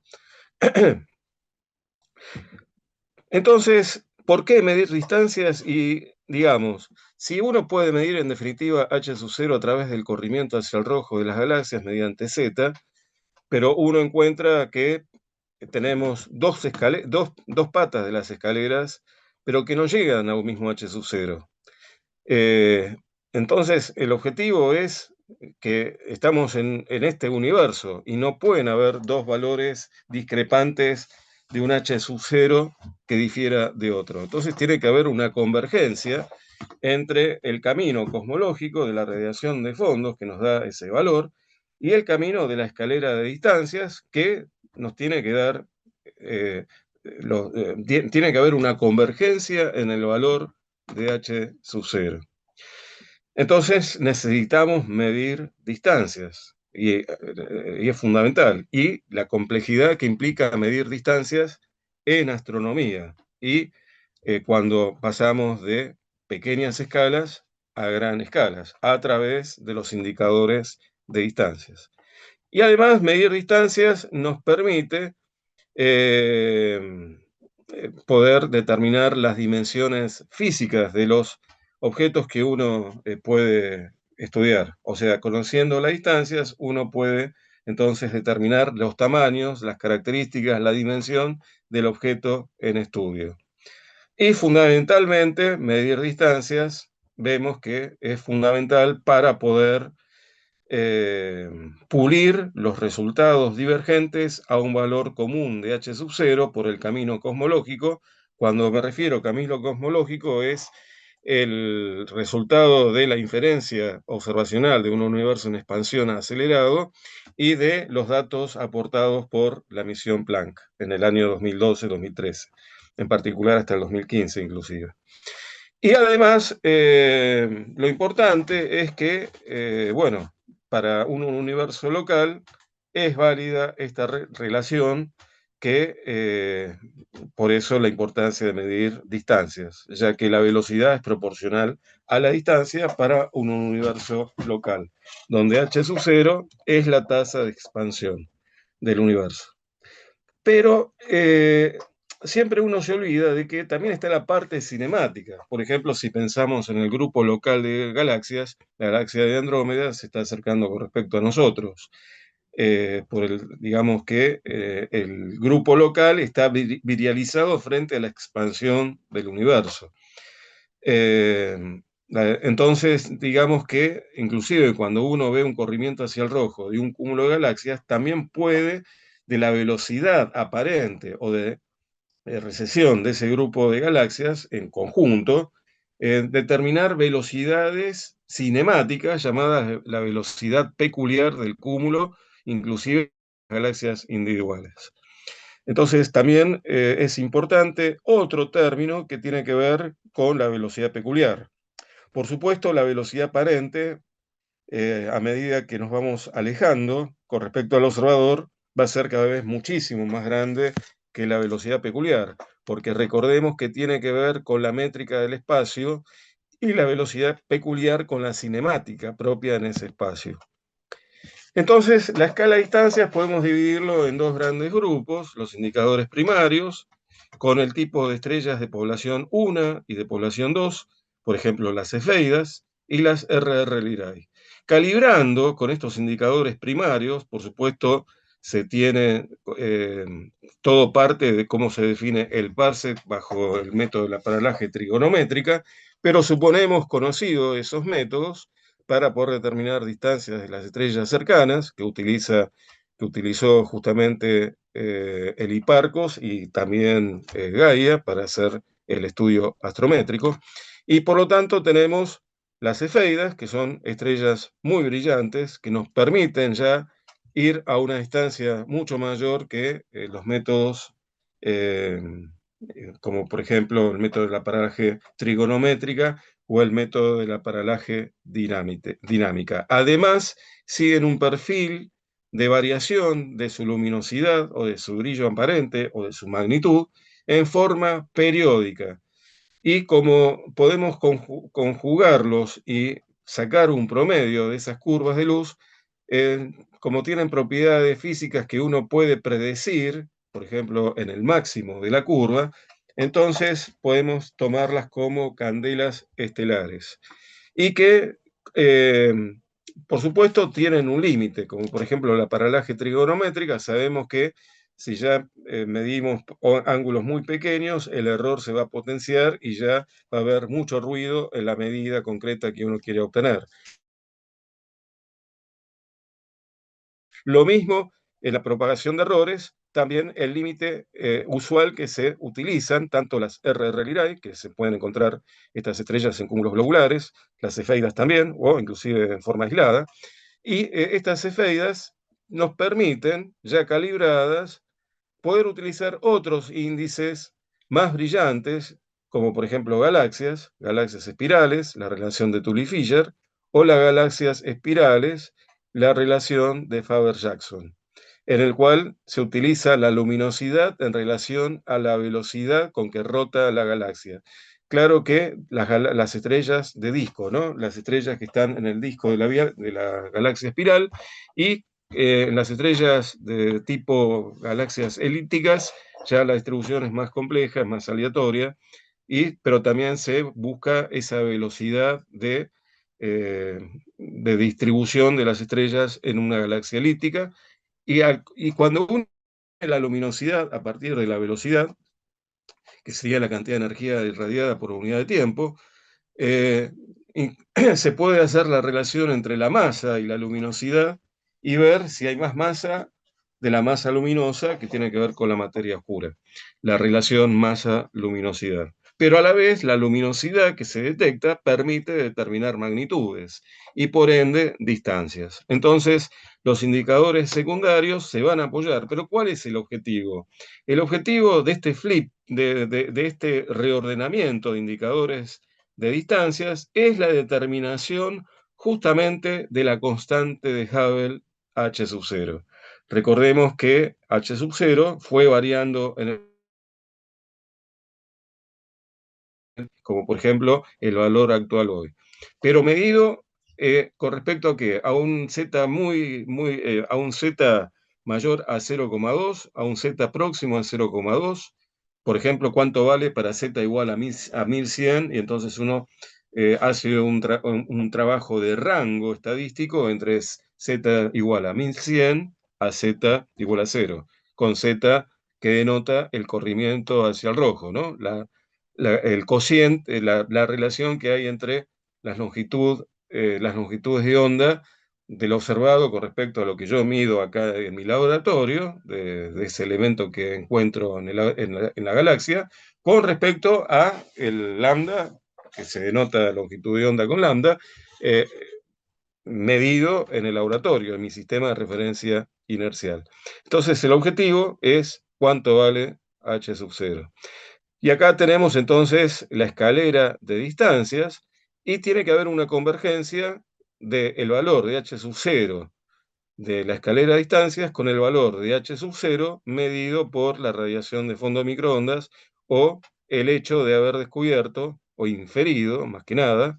[SPEAKER 2] Entonces, ¿por qué medir distancias? Y, digamos, si uno puede medir en definitiva H sub 0 a través del corrimiento hacia el rojo de las galaxias mediante Z, pero uno encuentra que tenemos dos patas de las escaleras, pero que no llegan a un mismo H sub 0. Entonces, el objetivo es que estamos en este universo y no pueden haber dos valores discrepantes de un H sub 0 que difiera de otro. Entonces, tiene que haber una convergencia entre el camino cosmológico de la radiación de fondos, que nos da ese valor, y el camino de la escalera de distancias, que nos tiene que dar, tiene que haber una convergencia en el valor de H sub 0. Entonces necesitamos medir distancias, y es fundamental, y la complejidad que implica medir distancias en astronomía, y cuando pasamos de pequeñas escalas a gran escalas, a través de los indicadores de distancias. Y además, medir distancias nos permite eh, poder determinar las dimensiones físicas de los objetos que uno puede estudiar. O sea, conociendo las distancias, uno puede entonces determinar los tamaños, las características, la dimensión del objeto en estudio. Y fundamentalmente, medir distancias, vemos que es fundamental para poder pulir los resultados divergentes a un valor común de H sub 0 por el camino cosmológico. Cuando me refiero a camino cosmológico, es el resultado de la inferencia observacional de un universo en expansión acelerado y de los datos aportados por la misión Planck en el año 2012-2013, en particular hasta el 2015 inclusive. Y además, lo importante es que, bueno, para un universo local es válida esta relación que por eso la importancia de medir distancias, ya que la velocidad es proporcional a la distancia para un universo local, donde h sub 0 es la tasa de expansión del universo. Pero siempre uno se olvida de que también está la parte cinemática. Por ejemplo, si pensamos en el grupo local de galaxias, la galaxia de Andrómeda se está acercando con respecto a nosotros. Digamos que el grupo local está virializado frente a la expansión del universo. Eh, entonces, digamos que inclusive cuando uno ve un corrimiento hacia el rojo de un cúmulo de galaxias, también puede, de la velocidad aparente o de recesión de ese grupo de galaxias en conjunto, determinar velocidades cinemáticas llamadas la velocidad peculiar del cúmulo, inclusive galaxias individuales. Entonces, también es importante otro término que tiene que ver con la velocidad peculiar. Por supuesto, la velocidad aparente, a medida que nos vamos alejando con respecto al observador, va a ser cada vez muchísimo más grande que la velocidad peculiar, porque recordemos que tiene que ver con la métrica del espacio y la velocidad peculiar con la cinemática propia en ese espacio. Entonces, la escala de distancias podemos dividirlo en dos grandes grupos, los indicadores primarios, con el tipo de estrellas de población 1 y de población 2, por ejemplo, las cefeidas, y las RR Lyrae. Calibrando con estos indicadores primarios, por supuesto, se tiene todo parte de cómo se define el parsec bajo el método de la paralaje trigonométrica, pero suponemos conocidos esos métodos para poder determinar distancias de las estrellas cercanas, que utilizó justamente el Hipparcos y también Gaia para hacer el estudio astrométrico. Y por lo tanto tenemos las cefeidas, que son estrellas muy brillantes, que nos permiten ya ir a una distancia mucho mayor que los métodos, como por ejemplo el método de la paralaje trigonométrica, o el método de la paralaje dinámica. Además, siguen un perfil de variación de su luminosidad o de su brillo aparente o de su magnitud en forma periódica. Y como podemos conjugarlos y sacar un promedio de esas curvas de luz, como tienen propiedades físicas que uno puede predecir, por ejemplo, en el máximo de la curva, entonces podemos tomarlas como candelas estelares. Y que, eh, por supuesto, tienen un límite, como por ejemplo la paralaje trigonométrica, sabemos que si ya medimos ángulos muy pequeños, el error se va a potenciar y ya va a haber mucho ruido en la medida concreta que uno quiere obtener. Lo mismo en la propagación de errores, también el límite usual que se utilizan, tanto las RR Lyrae, que se pueden encontrar estas estrellas en cúmulos globulares, las cefeidas también, o inclusive en forma aislada, y estas cefeidas nos permiten, ya calibradas, poder utilizar otros índices más brillantes, como por ejemplo galaxias espirales, la relación de Tully-Fisher, o las galaxias espirales, la relación de Faber-Jackson, en el cual se utiliza la luminosidad en relación a la velocidad con que rota la galaxia. Claro que las estrellas de disco, ¿no? Las estrellas que están en el disco de la galaxia espiral, y en las estrellas de tipo galaxias elípticas, ya la distribución es más compleja, es más aleatoria, pero también se busca esa velocidad de distribución de las estrellas en una galaxia elíptica, y cuando uno tiene la luminosidad a partir de la velocidad, que sería la cantidad de energía irradiada por unidad de tiempo, eh, se puede hacer la relación entre la masa y la luminosidad y ver si hay más masa de la masa luminosa, que tiene que ver con la materia oscura, la relación masa-luminosidad. Pero a la vez, la luminosidad que se detecta permite determinar magnitudes y por ende distancias. Entonces, los indicadores secundarios se van a apoyar. Pero ¿cuál es el objetivo? El objetivo de este flip, de este reordenamiento de indicadores de distancias, es la determinación justamente de la constante de Hubble h sub 0. Recordemos que H sub 0 fue variando como por ejemplo el valor actual hoy. Pero medido con respecto a qué? A un Z a un Z mayor a 0,2, a un Z próximo a 0,2. Por ejemplo, ¿cuánto vale para Z igual a 1100? Y entonces uno hace un trabajo de rango estadístico entre Z igual a 1100 a Z igual a 0, con Z que denota el corrimiento hacia el rojo, ¿no? El cociente, la relación que hay entre las longitudes de onda del observado con respecto a lo que yo mido acá en mi laboratorio, de ese elemento que encuentro en la galaxia, con respecto a el lambda, que se denota longitud de onda con lambda, eh, medido en el laboratorio, en mi sistema de referencia inercial. Entonces, el objetivo es cuánto vale h sub 0. Y acá tenemos entonces la escalera de distancias y tiene que haber una convergencia del valor de h sub 0 de la escalera de distancias con el valor de h sub 0 medido por la radiación de fondo de microondas o el hecho de haber descubierto o inferido, más que nada,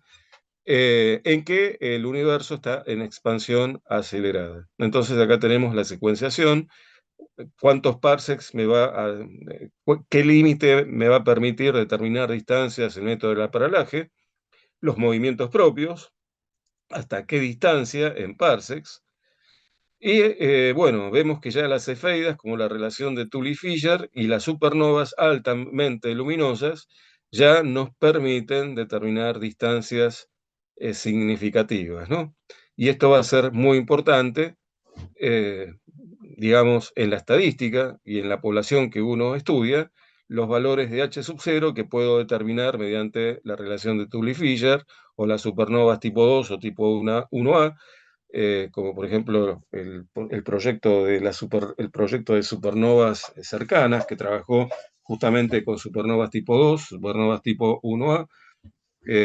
[SPEAKER 2] en que el universo está en expansión acelerada. Entonces acá tenemos la secuenciación, cuántos parsecs qué límite me va a permitir determinar distancias el método del paralaje, los movimientos propios, hasta qué distancia en parsecs. Y bueno, vemos que ya las cefeidas, como la relación de Tully-Fisher y las supernovas altamente luminosas, ya nos permiten determinar distancias significativas, ¿no? Y esto va a ser muy importante digamos, en la estadística y en la población que uno estudia, los valores de H sub 0 que puedo determinar mediante la relación de Tully-Fisher o las supernovas tipo 2 o tipo 1A, como por ejemplo el proyecto el proyecto de supernovas cercanas que trabajó justamente con supernovas tipo 2, supernovas tipo 1A,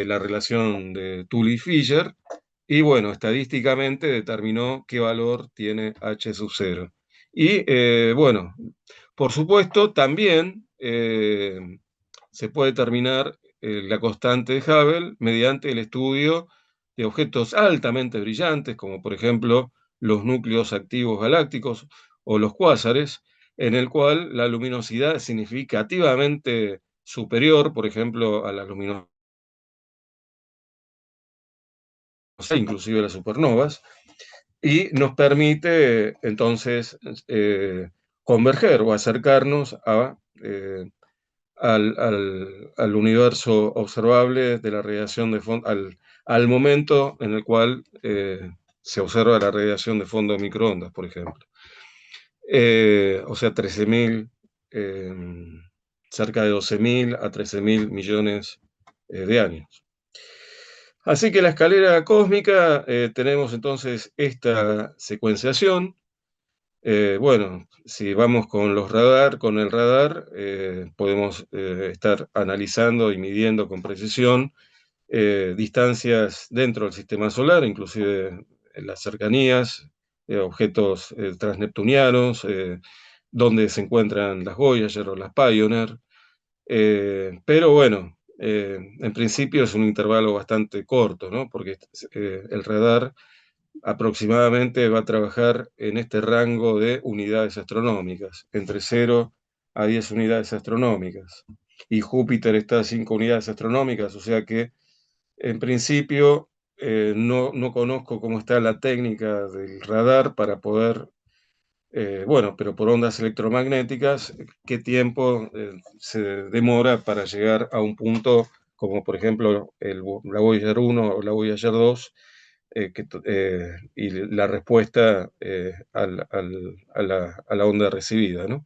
[SPEAKER 2] la relación de Tully-Fisher, y bueno, estadísticamente determinó qué valor tiene H sub 0. Y bueno, por supuesto, también se puede determinar la constante de Hubble mediante el estudio de objetos altamente brillantes, como por ejemplo los núcleos activos galácticos o los cuásares, en el cual la luminosidad es significativamente superior, por ejemplo, a la luminosidad inclusive las supernovas, y nos permite entonces converger o acercarnos al universo observable de la radiación de fondo, al momento en el cual se observa la radiación de fondo de microondas, por ejemplo. O sea, 13.000, cerca de 12.000 a 13.000 millones de años. Así que la escalera cósmica, tenemos entonces esta secuenciación. Bueno, si vamos con con el radar, podemos estar analizando y midiendo con precisión distancias dentro del sistema solar, inclusive en las cercanías, objetos transneptunianos, donde se encuentran las Voyager o las Pioneer. Pero bueno, en principio es un intervalo bastante corto, ¿no? Porque el radar aproximadamente va a trabajar en este rango de unidades astronómicas, entre 0 a 10 unidades astronómicas. Y Júpiter está a 5 unidades astronómicas, o sea que en principio no conozco cómo está la técnica del radar para poder bueno, pero por ondas electromagnéticas, ¿qué tiempo se demora para llegar a un punto como por ejemplo la Voyager 1 o la Voyager 2? Y la respuesta a la onda recibida, ¿no?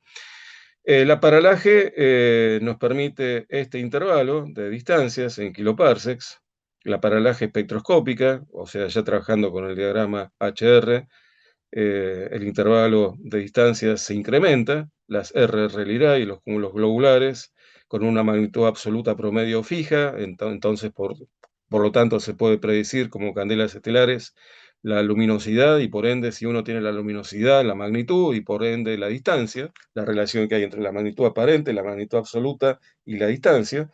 [SPEAKER 2] La paralaje nos permite este intervalo de distancias en kiloparsecs, la paralaje espectroscópica, o sea, ya trabajando con el diagrama HR, el intervalo de distancia se incrementa, las R Lyrae y los cúmulos globulares, con una magnitud absoluta promedio fija, entonces por lo tanto se puede predecir como candelas estelares la luminosidad y por ende si uno tiene la luminosidad, la magnitud y por ende la distancia, la relación que hay entre la magnitud aparente, la magnitud absoluta y la distancia.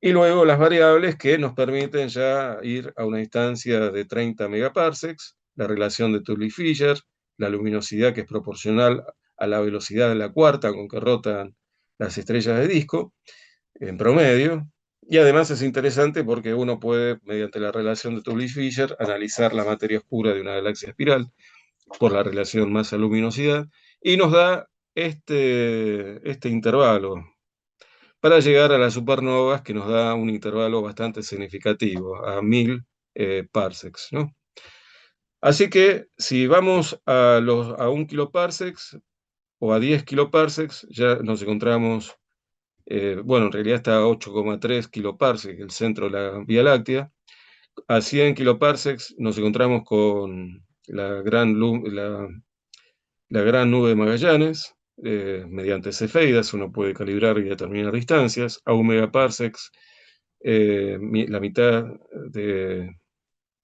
[SPEAKER 2] Y luego las variables que nos permiten ya ir a una distancia de 30 megaparsecs, la relación de Tully-Fisher, la luminosidad que es proporcional a la velocidad de la cuarta con que rotan las estrellas de disco, en promedio. Y además es interesante porque uno puede, mediante la relación de Tully-Fisher, analizar la materia oscura de una galaxia espiral por la relación masa-luminosidad y nos da este intervalo para llegar a las supernovas, que nos da un intervalo bastante significativo, a 1000 parsecs, ¿no? Así que si vamos a 1 kiloparsecs o a 10 kiloparsecs, ya nos encontramos, bueno, en realidad está a 8,3 kiloparsecs, el centro de la Vía Láctea. A 100 kiloparsecs nos encontramos con la gran nube de Magallanes. Mediante cefeidas uno puede calibrar y determinar distancias. A 1 megaparsecs, la mitad de,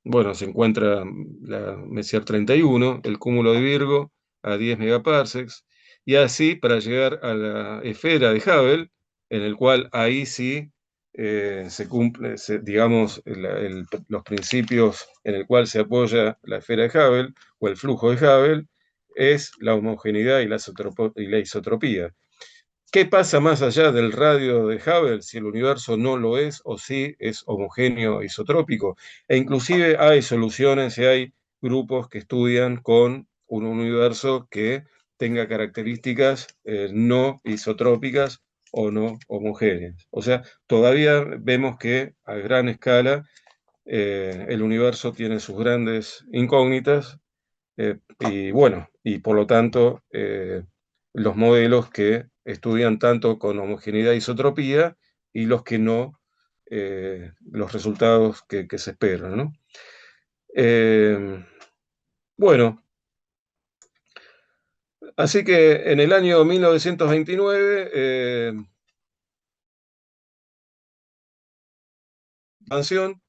[SPEAKER 2] bueno, se encuentra la Messier 31, el cúmulo de Virgo a 10 megaparsecs, y así para llegar a la esfera de Hubble, en el cual ahí sí se cumple, digamos, los principios en el cual se apoya la esfera de Hubble o el flujo de Hubble, es la homogeneidad y la isotropía. ¿Qué pasa más allá del radio de Hubble si el universo no lo es o si es homogéneo e isotrópico? E inclusive hay soluciones y hay grupos que estudian con un universo que tenga características no isotrópicas o no homogéneas. O sea, todavía vemos que a gran escala el universo tiene sus grandes incógnitas y bueno, y por lo tanto, los modelos que estudian tanto con homogeneidad e isotropía y los que no, los resultados que se esperan, ¿no? Bueno, así que en el año 1929, expansión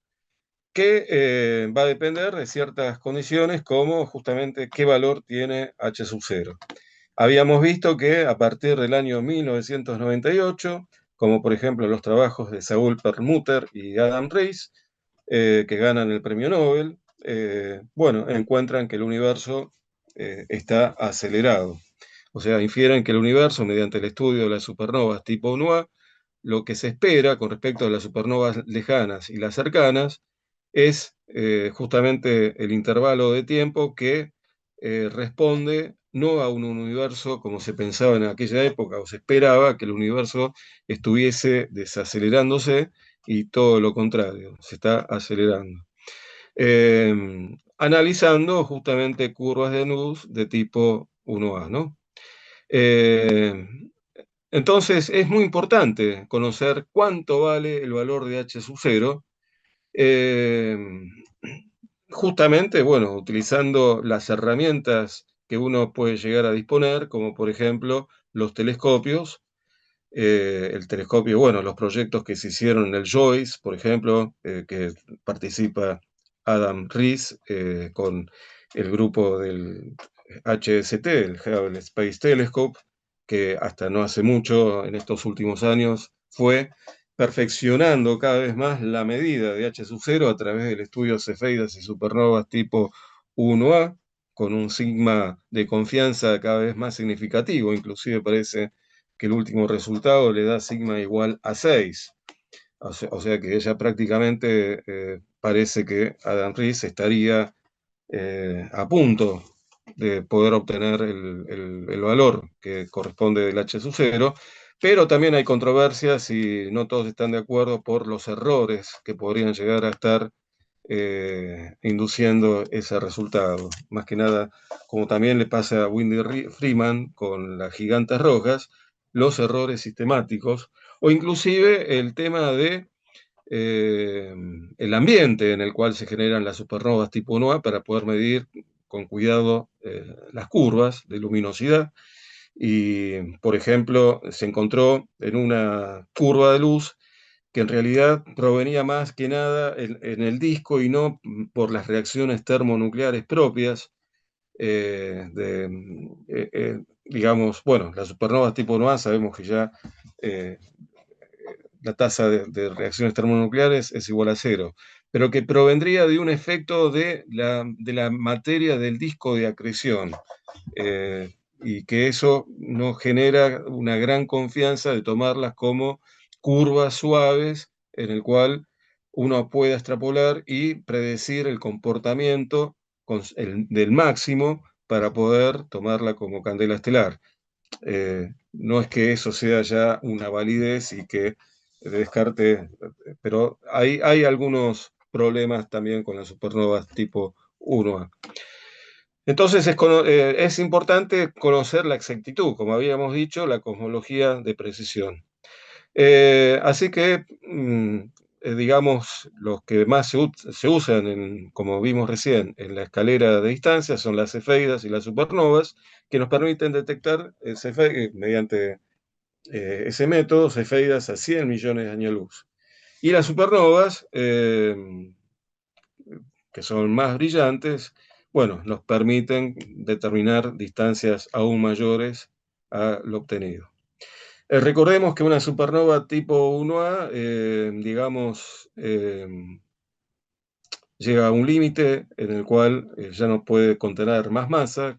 [SPEAKER 2] que va a depender de ciertas condiciones como justamente qué valor tiene H sub 0. Habíamos visto que a partir del año 1998, como por ejemplo los trabajos de Saul Perlmutter y Adam Riess, que ganan el premio Nobel, bueno, encuentran que el universo está acelerado. O sea, infieren que el universo, mediante el estudio de las supernovas tipo 1A, lo que se espera con respecto a las supernovas lejanas y las cercanas es justamente el intervalo de tiempo que responde no a un universo como se pensaba en aquella época o se esperaba, que el universo estuviese desacelerándose y todo lo contrario, se está acelerando. Analizando justamente curvas de luz de tipo 1A, ¿no? Entonces es muy importante conocer cuánto vale el valor de H sub 0, justamente, bueno, utilizando las herramientas que uno puede llegar a disponer, como por ejemplo los telescopios. El telescopio, bueno, los proyectos que se hicieron en el JOICE, por ejemplo, que participa Adam Riess con el grupo del HST, el Hubble Space Telescope, que hasta no hace mucho, en estos últimos años, fue perfeccionando cada vez más la medida de H sub 0 a través del estudio de cefeidas y supernovas tipo 1A, con un sigma de confianza cada vez más significativo, inclusive parece que el último resultado le da sigma igual a 6. O sea que ella prácticamente parece que Adam Riess estaría a punto de poder obtener el valor que corresponde del H sub 0, pero también hay controversias y no todos están de acuerdo por los errores que podrían llegar a estar induciendo ese resultado. Más que nada, como también le pasa a Wendy Freeman con las gigantes rojas, los errores sistemáticos o inclusive el tema de el ambiente en el cual se generan las supernovas tipo 1A para poder medir con cuidado las curvas de luminosidad. Y, por ejemplo, se encontró en una curva de luz que en realidad provenía más que nada en el disco y no por las reacciones termonucleares propias, digamos, bueno, las supernovas tipo 1A sabemos que ya eh, la tasa de reacciones termonucleares es igual a cero, pero que provendría de un efecto de la materia del disco de acreción, y que eso nos genera una gran confianza de tomarlas como curvas suaves en el cual uno pueda extrapolar y predecir el comportamiento del máximo para poder tomarla como candela estelar. No es que eso sea ya una validez y que descarte, pero hay algunos problemas también con las supernovas tipo 1A. Entonces es importante conocer la exactitud, como habíamos dicho, la cosmología de precisión. Así que, digamos, los que más se usan, como vimos recién, en la escalera de distancia son las cefeidas y las supernovas, que nos permiten detectar mediante ese método cefeidas a 100 millones de años luz. Y las supernovas, que son más brillantes, bueno, nos permiten determinar distancias aún mayores a lo obtenido. Recordemos que una supernova tipo 1A, digamos, llega a un límite en el cual ya no puede contener más masa,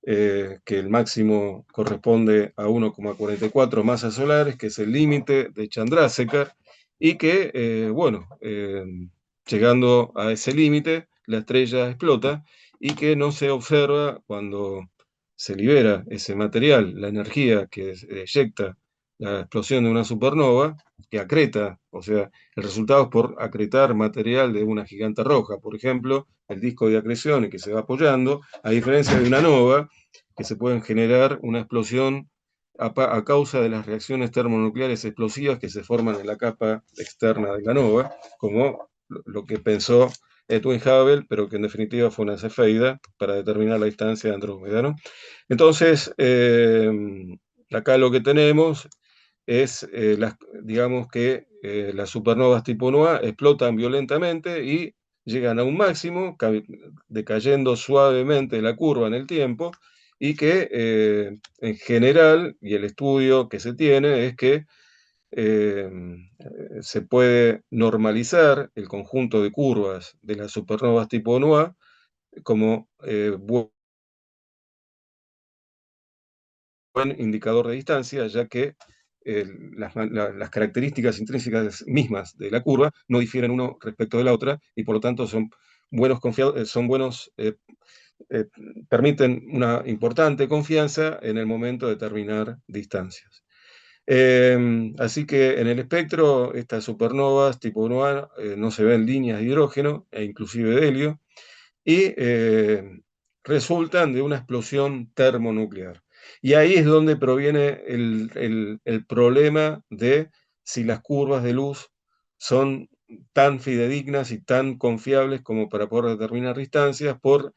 [SPEAKER 2] que el máximo corresponde a 1,44 masas solares, que es el límite de Chandrasekhar, y que, bueno, llegando a ese límite, la estrella explota y que no se observa cuando se libera ese material, la energía que eyecta la explosión de una supernova, que acreta, o sea, el resultado es por acretar material de una gigante roja, por ejemplo, el disco de acreción en que se va apoyando, a diferencia de una nova, que se pueden generar una explosión a causa de las reacciones termonucleares explosivas que se forman en la capa externa de la nova, como lo que pensó Edwin Hubble, pero que en definitiva fue una cefeida para determinar la distancia de Andrómeda, ¿no? Entonces, acá lo que tenemos es, digamos que las supernovas tipo 1A explotan violentamente y llegan a un máximo, decayendo suavemente la curva en el tiempo, y que en general, y el estudio que se tiene es que eh, se puede normalizar el conjunto de curvas de las supernovas tipo 1A como buen indicador de distancia, ya que las características intrínsecas mismas de la curva no difieren uno respecto de la otra y por lo tanto son buenos, eh, permiten una importante confianza en el momento de determinar distancias. Así que en el espectro, estas supernovas tipo 1A no se ven líneas de hidrógeno e inclusive de helio, y resultan de una explosión termonuclear. Y ahí es donde proviene el problema de si las curvas de luz son tan fidedignas y tan confiables como para poder determinar distancias por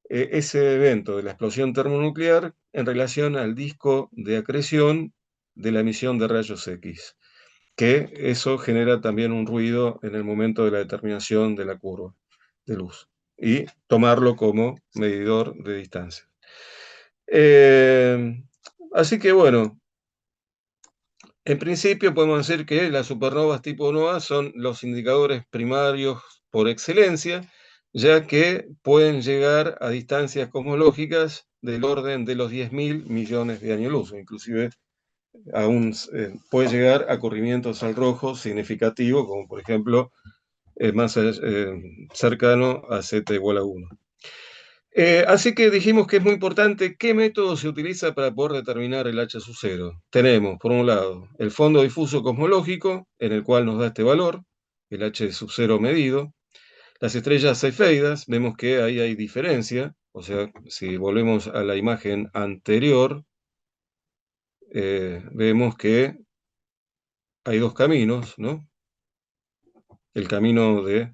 [SPEAKER 2] ese evento de la explosión termonuclear en relación al disco de acreción de la emisión de rayos X, que eso genera también un ruido en el momento de la determinación de la curva de luz y tomarlo como medidor de distancia. Eh, Así que bueno, en principio podemos decir que las supernovas tipo nova son los indicadores primarios por excelencia, ya que pueden llegar a distancias cosmológicas del orden de los 10.000 millones de años luz, inclusive aún puede llegar a corrimientos al rojo significativos, como por ejemplo más cercano a z igual a 1. Así que dijimos que es muy importante qué método se utiliza para poder determinar el H sub 0. Tenemos, por un lado, el fondo difuso cosmológico, en el cual nos da este valor, el H sub 0 medido. Las estrellas cefeidas, vemos que ahí hay diferencia, o sea, si volvemos a la imagen anterior, vemos que hay dos caminos, ¿no? El camino de,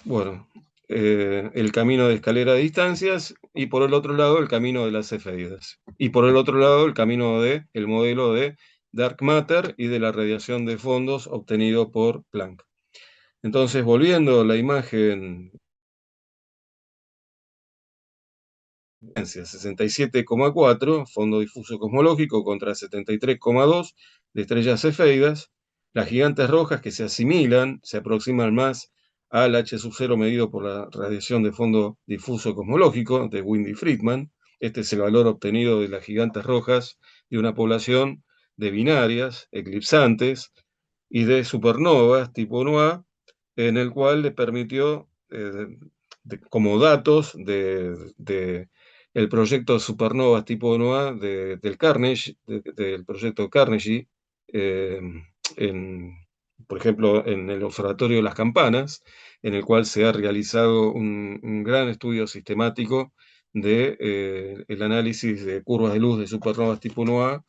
[SPEAKER 2] bueno, el camino de escalera de distancias y por el otro lado el camino de las cefeidas. Y por el otro lado el camino del modelo de dark matter y de la radiación de fondos obtenido por Planck. Entonces, volviendo a la imagen 67,4, fondo difuso cosmológico contra 73,2 de estrellas cefeidas, las gigantes rojas que se asimilan, se aproximan más al H0 medido por la radiación de fondo difuso cosmológico de Windy-Friedman. Este es el valor obtenido de las gigantes rojas de una población de binarias, eclipsantes y de supernovas tipo 1A, en el cual le permitió, como datos de el proyecto Supernovas tipo 1A del Carnegie, del proyecto Carnegie, eh, en, por ejemplo, en el Observatorio de las Campanas, en el cual se ha realizado un gran estudio sistemático de el análisis de curvas de luz de supernovas tipo 1A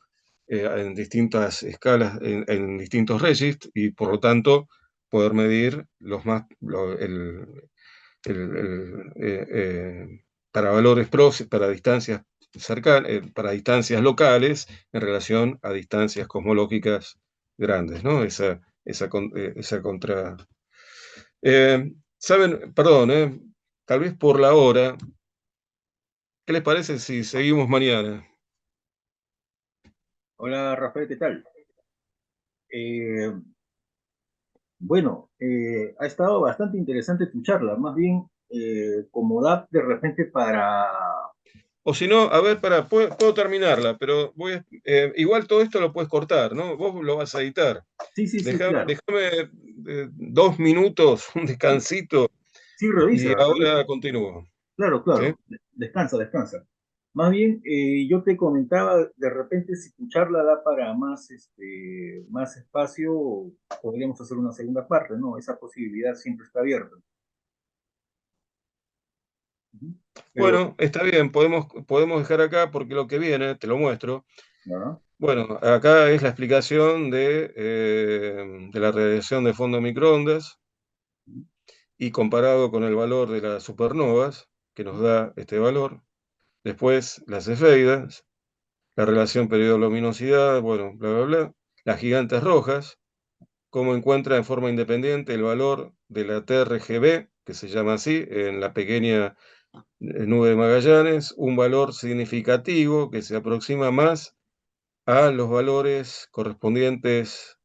[SPEAKER 2] en distintas escalas, en distintos registros, y por lo tanto poder medir para valores para distancias para distancias locales en relación a distancias cosmológicas grandes, ¿no? Esa contra... ¿Saben? Perdón, tal vez por la hora, ¿qué les parece si seguimos mañana?
[SPEAKER 1] Hola Rafael, ¿qué tal? Bueno, ha estado bastante interesante tu charla, más bien como da de repente para...
[SPEAKER 2] O si no, a ver, puedo terminarla, pero igual todo esto lo puedes cortar, ¿no? Vos lo vas a editar.
[SPEAKER 1] Sí, sí, sí,
[SPEAKER 2] Déjame
[SPEAKER 1] claro.
[SPEAKER 2] 2 minutos, un descansito,
[SPEAKER 1] Sí,
[SPEAKER 2] y
[SPEAKER 1] revisa, revisa.
[SPEAKER 2] ahora continúo.
[SPEAKER 1] Claro,
[SPEAKER 2] ¿Sí?
[SPEAKER 1] claro. Descansa, descansa. Más bien, yo te comentaba, de repente, si tu charla da para más, más espacio, podríamos hacer una segunda parte, ¿no? Esa posibilidad siempre está abierta. Ujú. Pero,
[SPEAKER 2] Bueno, está bien, podemos dejar acá porque lo que viene, te lo muestro.
[SPEAKER 1] ¿no?
[SPEAKER 2] Bueno, acá es la explicación de la radiación de fondo de microondas y comparado con el valor de las supernovas, que nos da este valor. Después, las cefeidas, la relación periodo-luminosidad, bueno, bla, bla, bla. Las gigantes rojas, cómo encuentra en forma independiente el valor de la TRGB, que se llama así, en la pequeña nube de Magallanes, un valor significativo que se aproxima más a los valores correspondientes,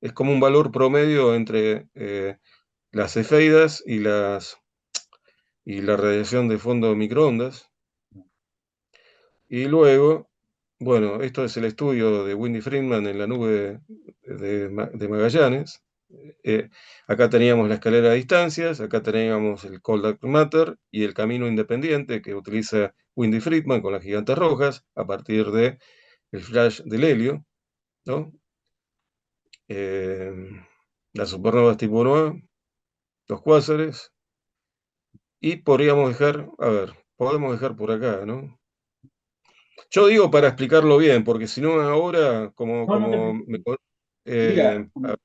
[SPEAKER 2] es como un valor promedio entre las cefeidas y la radiación de fondo de microondas. Y luego, bueno, esto es el estudio de Windy Friedman en la nube de Magallanes. Eh, Acá teníamos la escalera de distancias, acá teníamos el Cold Dark Matter y el camino independiente que utiliza Windy Friedman con las gigantes rojas a partir de el flash del helio, ¿no? Eh, las supernovas tipo 1A, los cuásares, y podríamos dejar, a ver, podemos dejar por acá, ¿no? Yo digo para explicarlo bien, porque si no ahora,
[SPEAKER 1] No, no te preocupes. Mira,
[SPEAKER 2] a-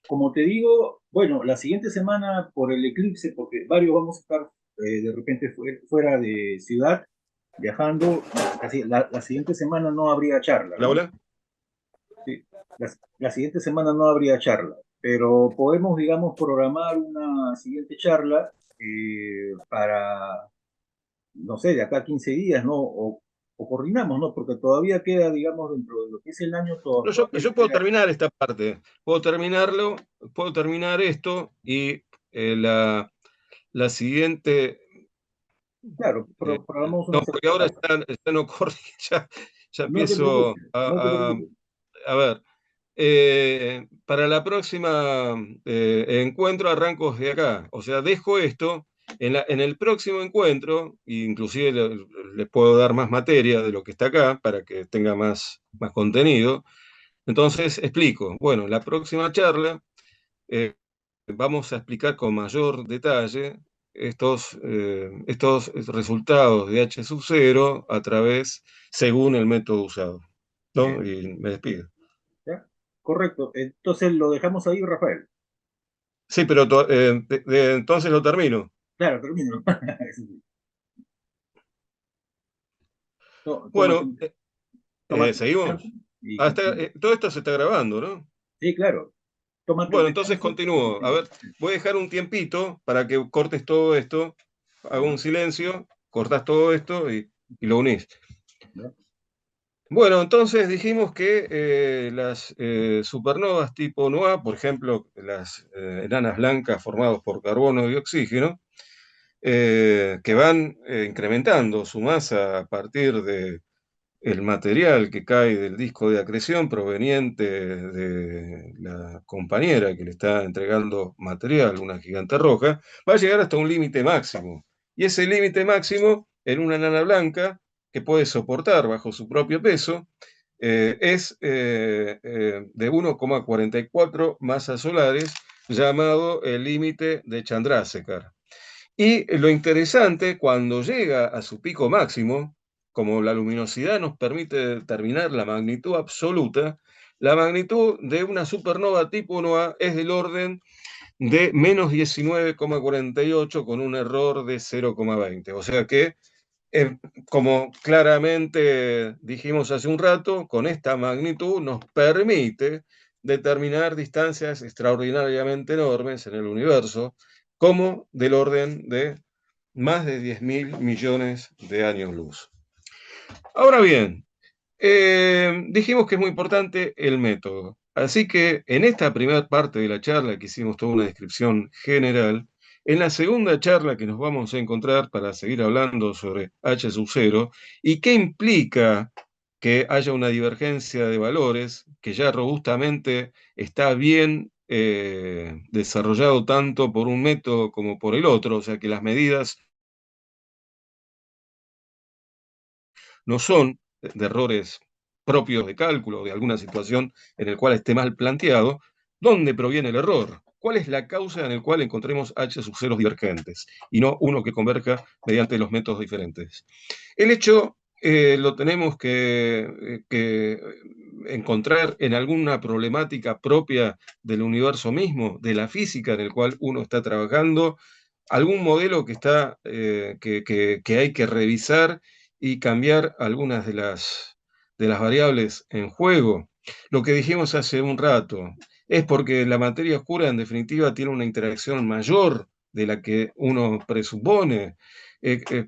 [SPEAKER 1] como te digo, bueno, la siguiente semana por el eclipse, porque varios vamos a estar de repente fuera de ciudad, viajando, la siguiente semana no habría charla, ¿no?
[SPEAKER 2] Laura,
[SPEAKER 1] Sí, la siguiente semana no habría charla, pero podemos, digamos, programar una siguiente charla para, no sé, de acá a 15 días, ¿no? O coordinamos, ¿no? Porque todavía queda, digamos, dentro de lo que es el año,
[SPEAKER 2] no,
[SPEAKER 1] todavía
[SPEAKER 2] yo puedo
[SPEAKER 1] queda.
[SPEAKER 2] terminar esta parte, puedo terminar esto y la siguiente,
[SPEAKER 1] Claro,
[SPEAKER 2] eh,
[SPEAKER 1] programamos una
[SPEAKER 2] no, porque
[SPEAKER 1] segunda
[SPEAKER 2] ahora
[SPEAKER 1] parte.
[SPEAKER 2] ya no corre, ya
[SPEAKER 1] No te
[SPEAKER 2] empiezo
[SPEAKER 1] preocupes, no te preocupes.
[SPEAKER 2] a ver. Para la próxima encuentro arranco de acá. O sea, dejo esto. En el próximo encuentro, inclusive les puedo dar más materia de lo que está acá para que tenga más contenido. Entonces, explico. Bueno, la próxima charla vamos a explicar con mayor detalle estos resultados de H sub 0 según el método usado. ¿No?
[SPEAKER 1] Bien,
[SPEAKER 2] Y me despido.
[SPEAKER 1] ¿ya? Correcto. Entonces lo dejamos ahí, Rafael.
[SPEAKER 2] Sí, pero entonces lo termino.
[SPEAKER 1] Claro, termino. Eso sí.
[SPEAKER 2] Bueno,
[SPEAKER 1] Tómate
[SPEAKER 2] ¿seguimos?
[SPEAKER 1] Y continúa.
[SPEAKER 2] Todo esto se está grabando, ¿no?
[SPEAKER 1] Sí, claro. Tómate un
[SPEAKER 2] Bueno, entonces
[SPEAKER 1] descanso y
[SPEAKER 2] continúo. A
[SPEAKER 1] continúa.
[SPEAKER 2] ver, voy a dejar un tiempito para que cortes todo esto. Hago
[SPEAKER 1] Ya,
[SPEAKER 2] un silencio, cortas todo esto y lo unís.
[SPEAKER 1] ya.
[SPEAKER 2] Bueno, entonces dijimos que las supernovas tipo NOA, por ejemplo, las enanas blancas formadas por carbono y oxígeno, que van incrementando su masa a partir de el material que cae del disco de acreción proveniente de la compañera que le está entregando material, una gigante roja, va a llegar hasta un límite máximo. Y ese límite máximo en una enana blanca que puede soportar bajo su propio peso es de 1,44 masas solares, llamado el límite de Chandrasekhar. Y lo interesante, cuando llega a su pico máximo, como la luminosidad nos permite determinar la magnitud absoluta, la magnitud de una supernova tipo 1A es del orden de menos 19,48 con un error de 0,20. O sea que, eh, como claramente dijimos hace un rato, con esta magnitud nos permite determinar distancias extraordinariamente enormes en el universo, como del orden de más de 10.000 millones de años luz. Ahora bien, dijimos que es muy importante el método. Así que en esta primera parte de la charla que hicimos toda una descripción general, en la segunda charla que nos vamos a encontrar para seguir hablando sobre H sub 0 y qué implica que haya una divergencia de valores que ya robustamente está bien desarrollado tanto por un método como por el otro, o sea que las medidas no son de errores propios de cálculo, de alguna situación en la cual esté mal planteado. ¿Dónde proviene el error? ¿Cuál es la causa en la cual encontremos H sub ceros divergentes y no uno que converja mediante los métodos diferentes? El hecho lo tenemos que encontrar en alguna problemática propia del universo mismo, de la física en el cual uno está trabajando, algún modelo que hay que revisar y cambiar algunas de las variables en juego. Lo que dijimos hace un rato es porque la materia oscura en definitiva tiene una interacción mayor de la que uno presupone.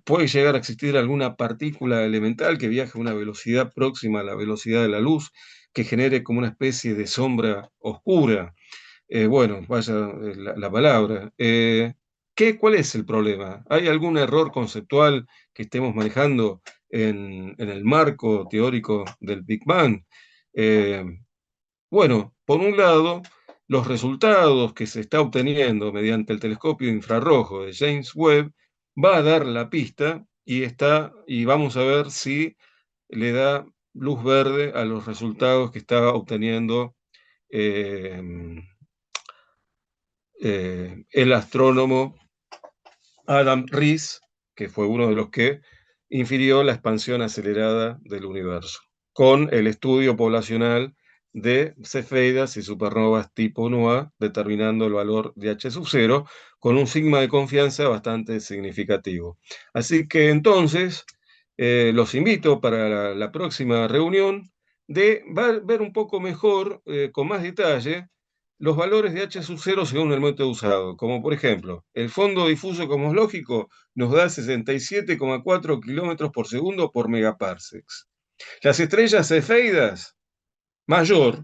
[SPEAKER 2] Puede llegar a existir alguna partícula elemental que viaje a una velocidad próxima a la velocidad de la luz, que genere como una especie de sombra oscura. Bueno, vaya la palabra. ¿Cuál es el problema? ¿Hay algún error conceptual que estemos manejando en el marco teórico del Big Bang? Eh, bueno, por un lado, los resultados que se está obteniendo mediante el telescopio infrarrojo de James Webb va a dar la pista y vamos a ver si le da luz verde a los resultados que está obteniendo eh, el astrónomo Adam Rees, que fue uno de los que infirió la expansión acelerada del universo, con el estudio poblacional de cefeidas y supernovas tipo NUA, determinando el valor de H sub 0 con un sigma de confianza bastante significativo. Así que entonces los invito para la próxima reunión de ver un poco mejor, con más detalle, los valores de H sub 0 según el método usado, como por ejemplo, el fondo difuso cosmológico nos da 67,4 kilómetros por segundo por megaparsecs. Las estrellas cefeidas, mayor,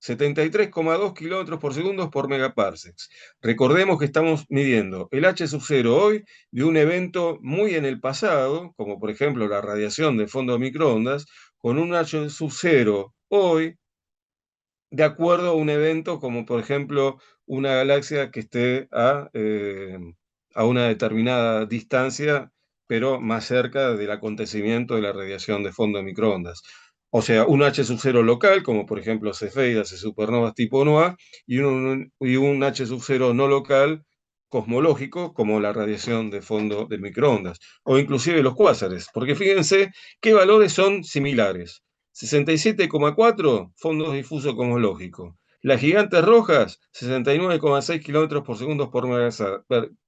[SPEAKER 2] 73,2 kilómetros por segundo por megaparsecs. Recordemos que estamos midiendo el H sub 0 hoy de un evento muy en el pasado, como por ejemplo la radiación de fondo de microondas, con un H sub 0 hoy de acuerdo a un evento como por ejemplo una galaxia que esté a una determinada distancia, pero más cerca del acontecimiento de la radiación de fondo de microondas. O sea, un H sub 0 local, como por ejemplo cefeidas y supernovas tipo NOA, y un H sub 0 no local, cosmológico, como la radiación de fondo de microondas, o inclusive los cuásares, porque fíjense qué valores son similares. 67,4 fondos difusos cosmológico. Las gigantes rojas, 69,6 kilómetros por segundo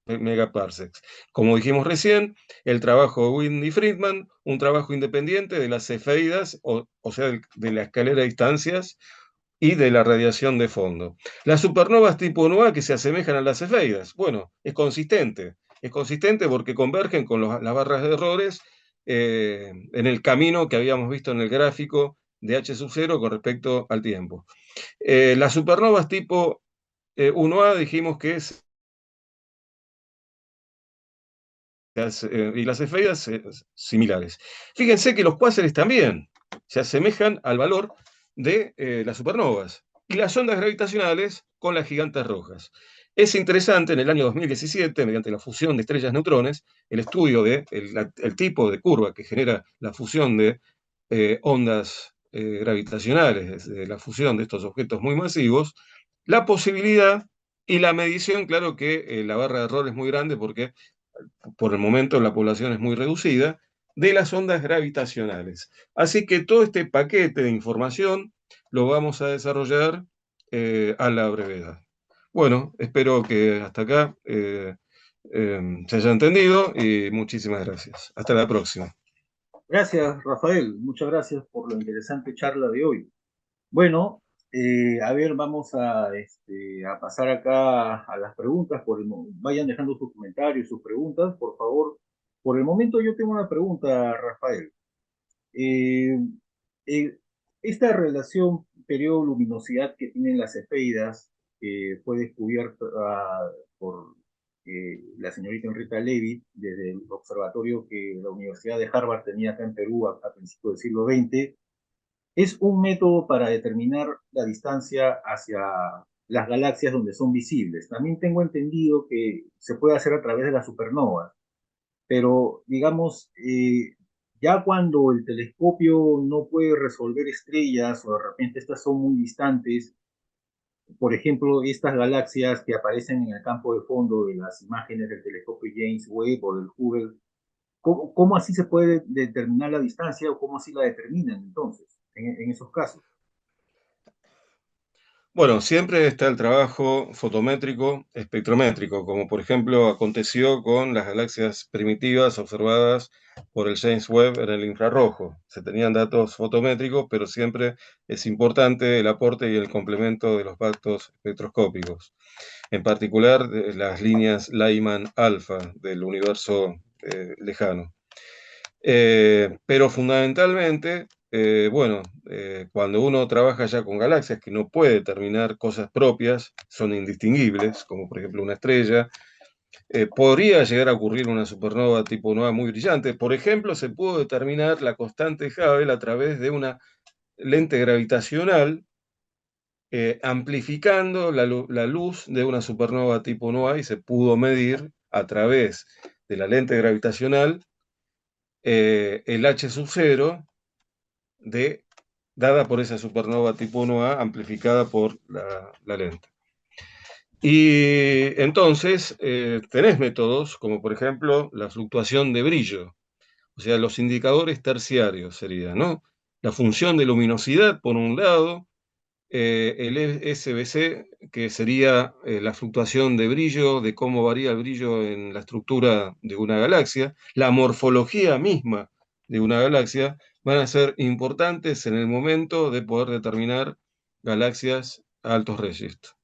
[SPEAKER 2] megaparsecs. Como dijimos recién, el trabajo de Whitney Friedman, un trabajo independiente de las cefeidas, o sea, de la escalera de distancias y de la radiación de fondo. Las supernovas tipo 1A que se asemejan a las cefeidas, bueno, es consistente porque convergen con las barras de errores en el camino que habíamos visto en el gráfico de H sub 0 con respecto al tiempo. Las supernovas tipo 1A dijimos que es y las cefeidas similares. Fíjense que los cuásares también se asemejan al valor de las supernovas y las ondas gravitacionales con las gigantes rojas. Es interesante, en el año 2017, mediante la fusión de estrellas-neutrones, el estudio del el tipo de curva que genera la fusión de ondas gravitacionales, de la fusión de estos objetos muy masivos, la posibilidad y la medición, claro que la barra de error es muy grande porque por el momento la población es muy reducida, de las ondas gravitacionales. Así que todo este paquete de información lo vamos a desarrollar a la brevedad. Bueno, espero que hasta acá se haya entendido y muchísimas gracias. Hasta la próxima.
[SPEAKER 1] Gracias, Rafael. Muchas gracias por la interesante charla de hoy. Bueno, a ver, vamos a pasar acá a las preguntas. Vayan dejando sus comentarios, sus preguntas, por favor. Por el momento yo tengo una pregunta, Rafael. Eh, eh, Esta relación periodo-luminosidad que tienen las cefeidas, que fue descubierta por la señorita Enrica Leavitt desde el observatorio que la Universidad de Harvard tenía acá en Perú a principios del siglo XX, es un método para determinar la distancia hacia las galaxias donde son visibles. También tengo entendido que se puede hacer a través de las supernovas, pero digamos, ya cuando el telescopio no puede resolver estrellas o de repente estas son muy distantes, por ejemplo, estas galaxias que aparecen en el campo de fondo de las imágenes del telescopio James Webb o del Hubble, ¿cómo así se puede determinar la distancia o cómo así la determinan entonces en esos casos?
[SPEAKER 2] Bueno, siempre está el trabajo fotométrico, espectrométrico, como por ejemplo aconteció con las galaxias primitivas observadas por el James Webb en el infrarrojo. Se tenían datos fotométricos, pero siempre es importante el aporte y el complemento de los datos espectroscópicos, en particular de las líneas Lyman alfa del universo lejano. Pero fundamentalmente, bueno, cuando uno trabaja ya con galaxias que no puede determinar cosas propias, son indistinguibles, como por ejemplo una estrella, podría llegar a ocurrir una supernova tipo nova muy brillante. Por ejemplo, se pudo determinar la constante de Hubble a través de una lente gravitacional amplificando la luz de una supernova tipo nova y se pudo medir a través de la lente gravitacional el H sub 0 dada por esa supernova tipo 1A amplificada por la lente. Y entonces tenés métodos como por ejemplo la fluctuación de brillo, o sea, los indicadores terciarios sería, ¿no? La función de luminosidad por un lado, el SBC, que sería la fluctuación de brillo, de cómo varía el brillo en la estructura de una galaxia, la morfología misma de una galaxia, van a ser importantes en el momento de poder determinar galaxias a altos registros.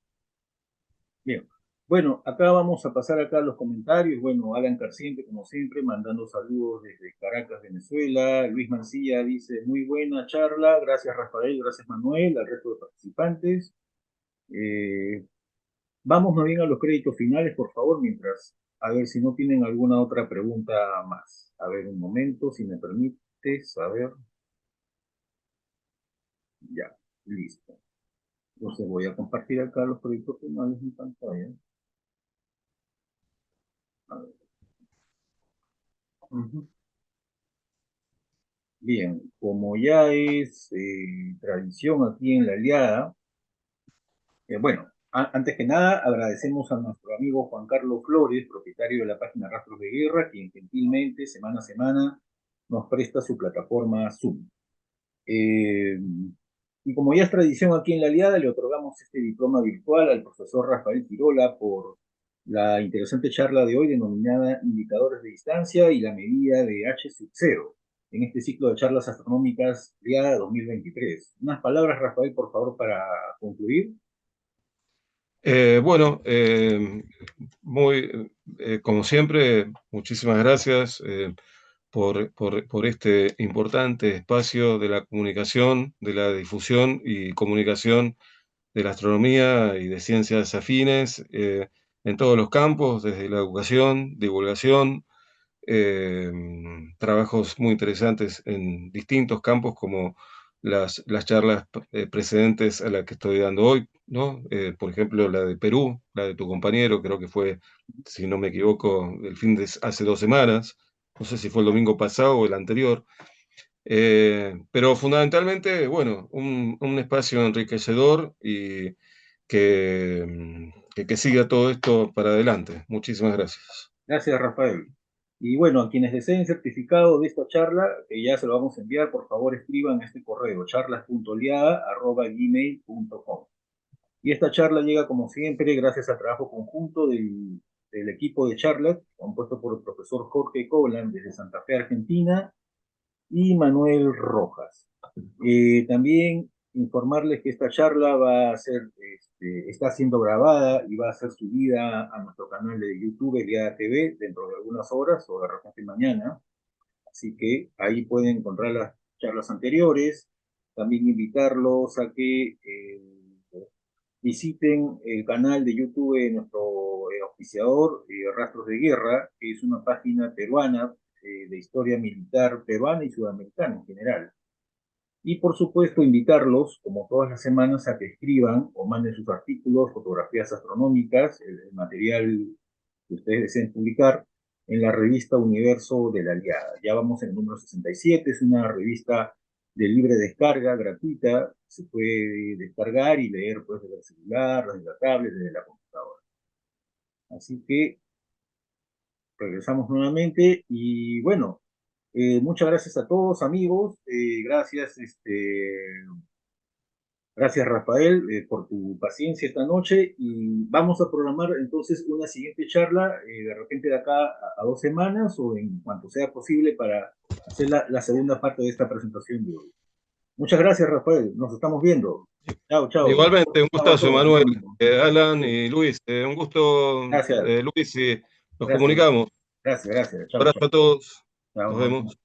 [SPEAKER 1] Bien. Bueno, acá vamos a pasar acá a los comentarios. Bueno, Alan Carciente, como siempre, mandando saludos desde Caracas, Venezuela. Luis Mancilla dice, muy buena charla. Gracias, Rafael. Gracias, Manuel. Al resto de participantes. Eh, Vamos más bien a los créditos finales, por favor, mientras, a ver si no tienen alguna otra pregunta más. A ver, un momento, si me permites. A ver, ya, listo. Entonces voy a compartir acá los créditos finales en pantalla. A ver. Ujú. Bien, como ya es tradición aquí en La Aliada, bueno, antes que nada agradecemos a nuestro amigo Juan Carlos Flores, propietario de la página Rastros de Guerra, quien gentilmente semana a semana nos presta su plataforma Zoom. Eh, y como ya es tradición aquí en La Aliada, le otorgamos este diploma virtual al profesor Rafael Quirola por la interesante charla de hoy denominada Indicadores de Distancia y la medida de H sub 0 en este ciclo de charlas astronómicas RIADA 2023. Unas palabras, Rafael, por favor, para concluir.
[SPEAKER 2] Bueno, como siempre, muchísimas gracias por este importante espacio de la comunicación, de la difusión y comunicación de la astronomía y de ciencias afines en todos los campos, desde la educación, divulgación, eh, trabajos muy interesantes en distintos campos como las charlas precedentes a la que estoy dando hoy, ¿no? Por ejemplo, la de Perú, la de tu compañero, creo que fue, si no me equivoco, hace 2 semanas, no sé si fue el domingo pasado o el anterior, pero fundamentalmente, bueno, un espacio enriquecedor y que siga todo esto para adelante. Muchísimas gracias.
[SPEAKER 1] Gracias, Rafael. Y bueno, a quienes deseen certificado de esta charla, que ya se lo vamos a enviar, por favor escriban a este correo, charlas.liada@gmail.com. Y esta charla llega, como siempre, gracias al trabajo conjunto del equipo de charlas, compuesto por el profesor Jorge Coblan desde Santa Fe, Argentina, y Manuel Rojas. También informarles que esta charla va a ser, está siendo grabada y va a ser subida a nuestro canal de YouTube, Eliada TV, dentro de algunas horas o de repente mañana. Así que ahí pueden encontrar las charlas anteriores. También invitarlos a que visiten el canal de YouTube de nuestro auspiciador, Rastros de Guerra, que es una página peruana de historia militar peruana y sudamericana en general. Y por supuesto, invitarlos, como todas las semanas, a que escriban o manden sus artículos, fotografías astronómicas, el material que ustedes deseen publicar en la revista Universo de la Aliada. Ya vamos en el número 67, es una revista de libre descarga, gratuita, se puede descargar y leer pues, desde el celular, desde la tablet, desde la computadora. Así que regresamos nuevamente y bueno, muchas gracias a todos amigos, gracias gracias, Rafael, por tu paciencia esta noche y vamos a programar entonces una siguiente charla, de repente de acá a 2 semanas o en cuanto sea posible para hacer la segunda parte de esta presentación de hoy. Muchas gracias, Rafael. Nos estamos viendo. Chao, chao.
[SPEAKER 2] Igualmente, un
[SPEAKER 1] Chao a
[SPEAKER 2] gustazo,
[SPEAKER 1] todos.
[SPEAKER 2] Manuel, Alan y Luis. Un gusto,
[SPEAKER 1] Gracias,
[SPEAKER 2] Luis, y nos
[SPEAKER 1] gracias,
[SPEAKER 2] comunicamos.
[SPEAKER 1] gracias, gracias.
[SPEAKER 2] Un
[SPEAKER 1] Chao, chao.
[SPEAKER 2] abrazo a todos.
[SPEAKER 1] Chao,
[SPEAKER 2] Nos
[SPEAKER 1] nos vemos.
[SPEAKER 2] vemos.